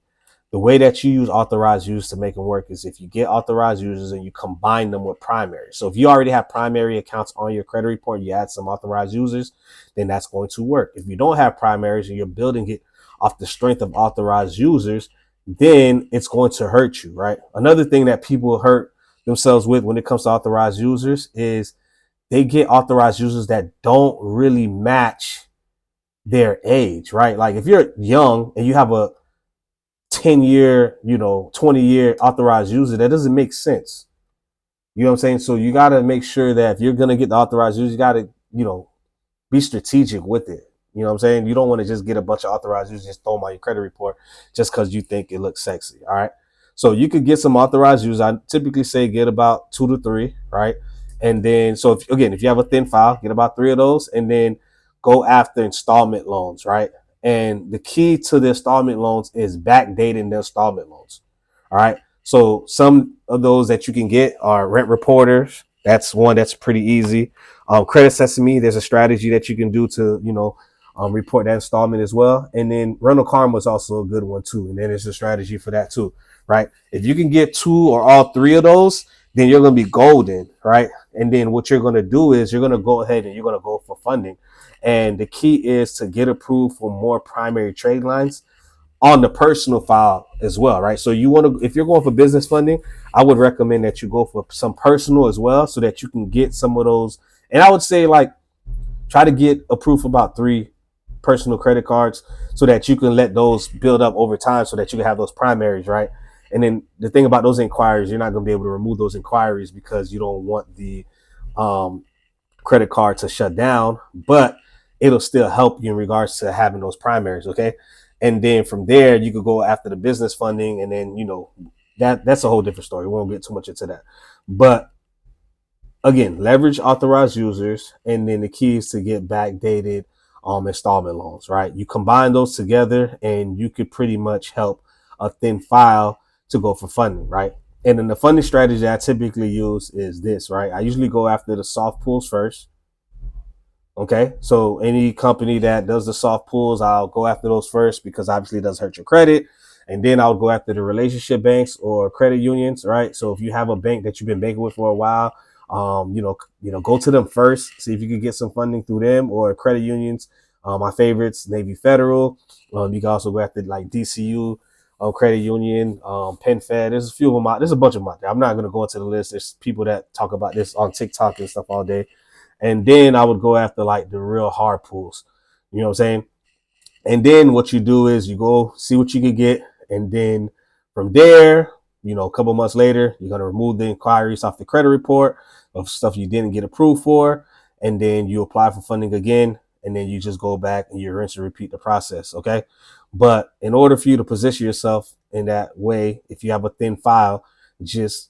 The way that you use authorized users to make them work is if you get authorized users and you combine them with primary. So if you already have primary accounts on your credit report, you add some authorized users, then that's going to work. If you don't have primaries and you're building it off the strength of authorized users, then it's going to hurt you, right? Another thing that people hurt themselves with when it comes to authorized users is they get authorized users that don't really match their age, right? Like if you're young and you have a 10-year, 20-year authorized user, that doesn't make sense. You know what I'm saying? So you got to make sure that if you're going to get the authorized user, you got to, be strategic with it. You know what I'm saying? You don't want to just get a bunch of authorized users, just throw them on your credit report just because you think it looks sexy. All right. So you could get some authorized users. I typically say get about 2 to 3, right? And then, so if you have a thin file, get about 3 of those, and then go after installment loans, right? And the key to the installment loans is backdating the installment loans. All right. So some of those that you can get are rent reporters. That's one that's pretty easy. Credit Sesame, there's a strategy that you can do to, report that installment as well. And then rental karma is also a good one too. And then there's a strategy for that too, right? If you can get 2 or all 3 of those, then you're going to be golden, right? And then what you're going to do is you're going to go ahead and you're going to go for funding. And the key is to get approved for more primary trade lines on the personal file as well, right? So you want to, if you're going for business funding, I would recommend that you go for some personal as well so that you can get some of those. And I would say try to get approved for about 3 personal credit cards so that you can let those build up over time so that you can have those primaries, right? And then the thing about those inquiries, you're not going to be able to remove those inquiries because you don't want the credit card to shut down, but it'll still help you in regards to having those primaries. Okay. And then from there, you could go after the business funding, and then, that's a whole different story. We won't get too much into that. But again, leverage authorized users, and then the key is to get backdated installment loans, right? You combine those together, and you could pretty much help a thin file to go for funding, right? And then the funding strategy I typically use is this, right? I usually go after the soft pools first. Okay, so any company that does the soft pools, I'll go after those first, because obviously it doesn't hurt your credit. And then I'll go after the relationship banks or credit unions, right? So if you have a bank that you've been banking with for a while, go to them first, see if you can get some funding through them, or credit unions. My favorites, Navy Federal. You can also go after like DCU, credit union, PenFed. There's a few of them out. There's a bunch of them out there. I'm not going to go into the list. There's people that talk about this on TikTok and stuff all day. And then I would go after like the real hard pools. You know what I'm saying? And then what you do is you go see what you can get. And then from there, a couple months later, you're going to remove the inquiries off the credit report of stuff you didn't get approved for. And then you apply for funding again. And then you just go back and you rinse and repeat the process. Okay. But in order for you to position yourself in that way, if you have a thin file, just,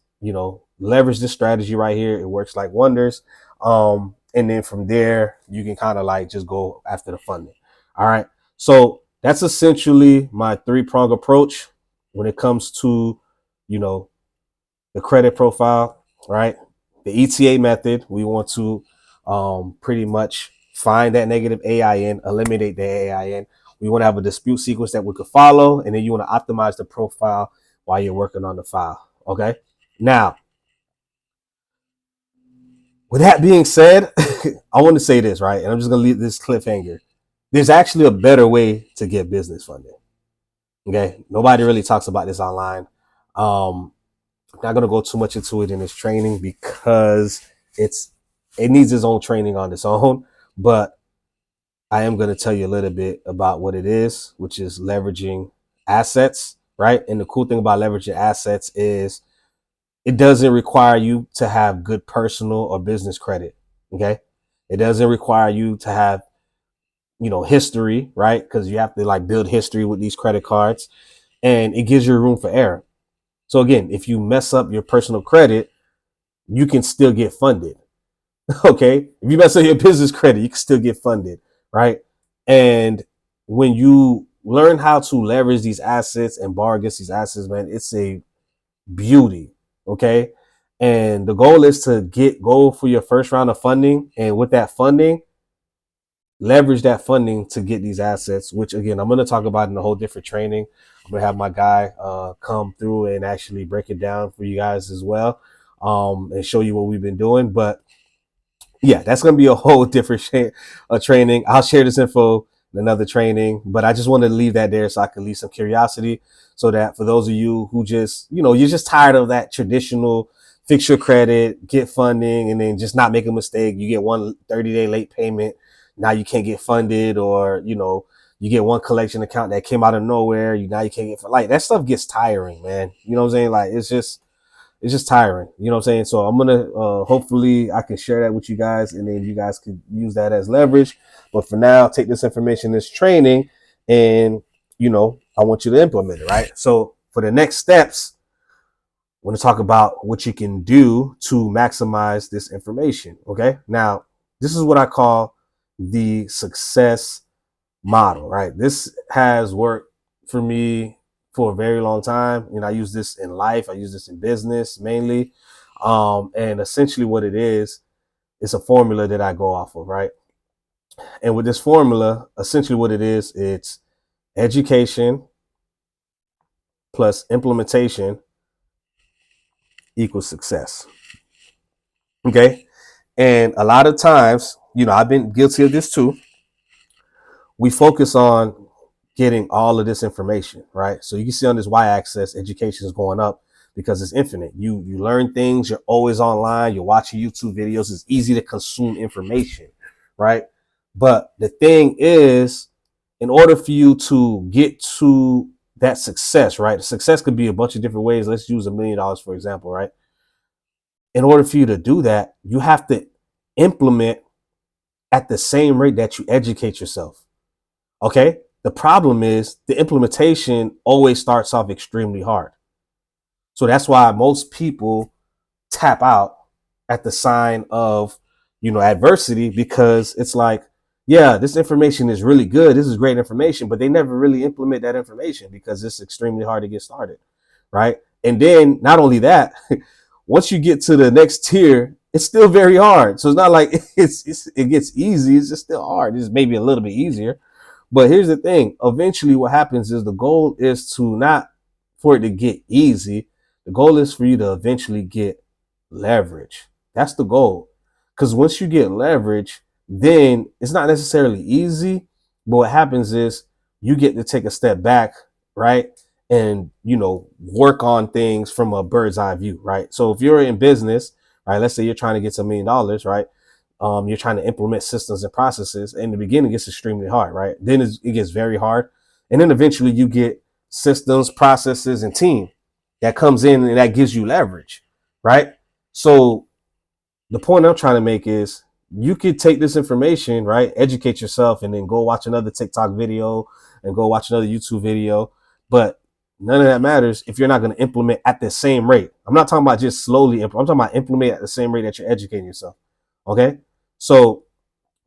leverage this strategy right here. It works like wonders. And then from there, you can kind of like just go after the funding. All right. So that's essentially my 3-prong approach when it comes to, the credit profile, right? The ETA method, we want to pretty much find that negative AIN, eliminate the AIN. We want to have a dispute sequence that we could follow, and then you want to optimize the profile while you're working on the file. Okay. Now, with that being said, I want to say this, right? And I'm just going to leave this cliffhanger. There's actually a better way to get business funding. Okay. Nobody really talks about this online. I'm not going to go too much into it in this training, because it needs its own training on its own. But I am going to tell you a little bit about what it is, which is leveraging assets, right? And the cool thing about leveraging assets is it doesn't require you to have good personal or business credit. Okay. It doesn't require you to have, history, right? Because you have to like build history with these credit cards, and it gives you room for error. So again, if you mess up your personal credit, you can still get funded. Okay. If you mess up your business credit, you can still get funded, right? And when you learn how to leverage these assets and borrow against these assets, man, it's a beauty. Okay. And the goal is to go for your first round of funding. And with that funding, leverage that funding to get these assets, which again, I'm going to talk about in a whole different training. I'm going to have my guy come through and actually break it down for you guys as well, and show you what we've been doing. But yeah, that's going to be a whole different training. I'll share this info in another training, but I just wanted to leave that there so I could leave some curiosity, so that for those of you who just, you're just tired of that traditional fix your credit, get funding, and then just not make a mistake. You get one 30-day late payment. Now you can't get funded, or, you get one collection account that came out of nowhere. Now you can't get, like, that stuff gets tiring, man. You know what I'm saying? Like, it's just tiring. You know what I'm saying? So I'm going to, hopefully I can share that with you guys, and then you guys can use that as leverage. But for now, take this information, this training, and, I want you to implement it, right? So for the next steps, I want to talk about what you can do to maximize this information. Okay. Now, this is what I call the success model, right? This has worked for me for a very long time. I use this in life. I use this in business mainly. And essentially what it is, it's a formula that I go off of, right? And with this formula, essentially what it is, it's education plus implementation equals success. Okay. And a lot of times, I've been guilty of this too. We focus on getting all of this information, right? So you can see on this y-axis, education is going up because it's infinite. You learn things. You're always online. You're watching YouTube videos. It's easy to consume information, right? But the thing is, in order for you to get to that success, right? Success could be a bunch of different ways. Let's use $1 million, for example, right? In order for you to do that, you have to implement at the same rate that you educate yourself. Okay. The problem is the implementation always starts off extremely hard. So that's why most people tap out at the sign of, adversity, because it's like, yeah, this information is really good. This is great information, but they never really implement that information because it's extremely hard to get started. Right. And then not only that, once you get to the next tier, it's still very hard. So it's not like it gets easy. It's just still hard. It's maybe a little bit easier. But here's the thing. Eventually what happens is the goal is to not for it to get easy. The goal is for you to eventually get leverage. That's the goal. Because once you get leverage, then it's not necessarily easy. But what happens is you get to take a step back, right? And, work on things from a bird's eye view, right? So if you're in business, right, let's say you're trying to get to $1 million, right? You're trying to implement systems and processes. In the beginning, it's extremely hard, right? Then it gets very hard. And then eventually you get systems, processes, and team that comes in and that gives you leverage, right? So the point I'm trying to make is you could take this information, right? Educate yourself and then go watch another TikTok video and go watch another YouTube video. But none of that matters if you're not going to implement at the same rate. I'm not talking about just slowly. I'm talking about implement at the same rate that you're educating yourself. Okay. So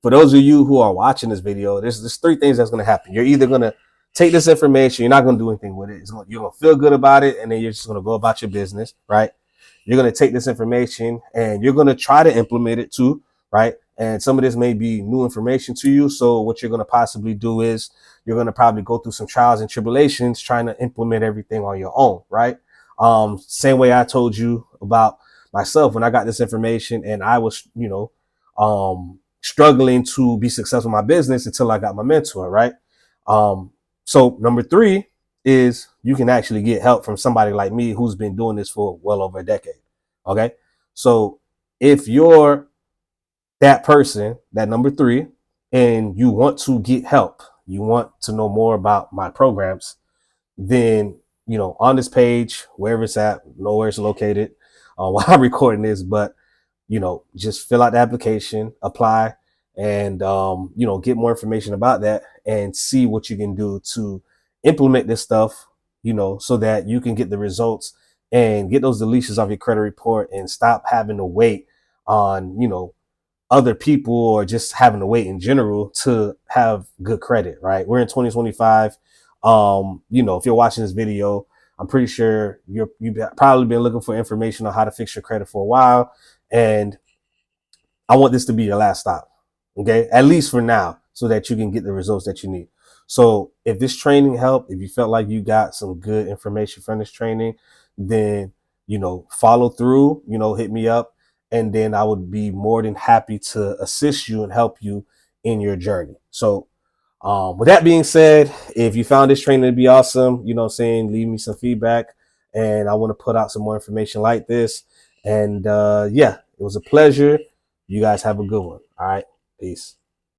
for those of you who are watching this video, there's three things that's going to happen. You're either going to take this information, you're not going to do anything with it. You're going to feel good about it, and then you're just going to go about your business, right? You're going to take this information and you're going to try to implement it too, right? And some of this may be new information to you. So what you're going to possibly do is you're going to probably go through some trials and tribulations trying to implement everything on your own, right? Same way I told you about myself when I got this information and I was, struggling to be successful in my business until I got my mentor, right? So number three is you can actually get help from somebody like me who's been doing this for well over a decade. Okay. So if you're that person, that number three, and you want to get help, you want to know more about my programs, then, on this page, wherever it's at, know where it's located while I'm recording this, but just fill out the application, apply, and, get more information about that and see what you can do to implement this stuff, so that you can get the results and get those deletions off your credit report and stop having to wait on, other people or just having to wait in general to have good credit, right? We're in 2025. If you're watching this video, I'm pretty sure you've probably been looking for information on how to fix your credit for a while. And I want this to be your last stop. Okay. At least for now, so that you can get the results that you need. So if this training helped, if you felt like you got some good information from this training, then, follow through, hit me up. And then I would be more than happy to assist you and help you in your journey. So with that being said, if you found this training to be awesome, leave me some feedback, and I want to put out some more information like this. And yeah, it was a pleasure. You guys have a good one. All right. Peace.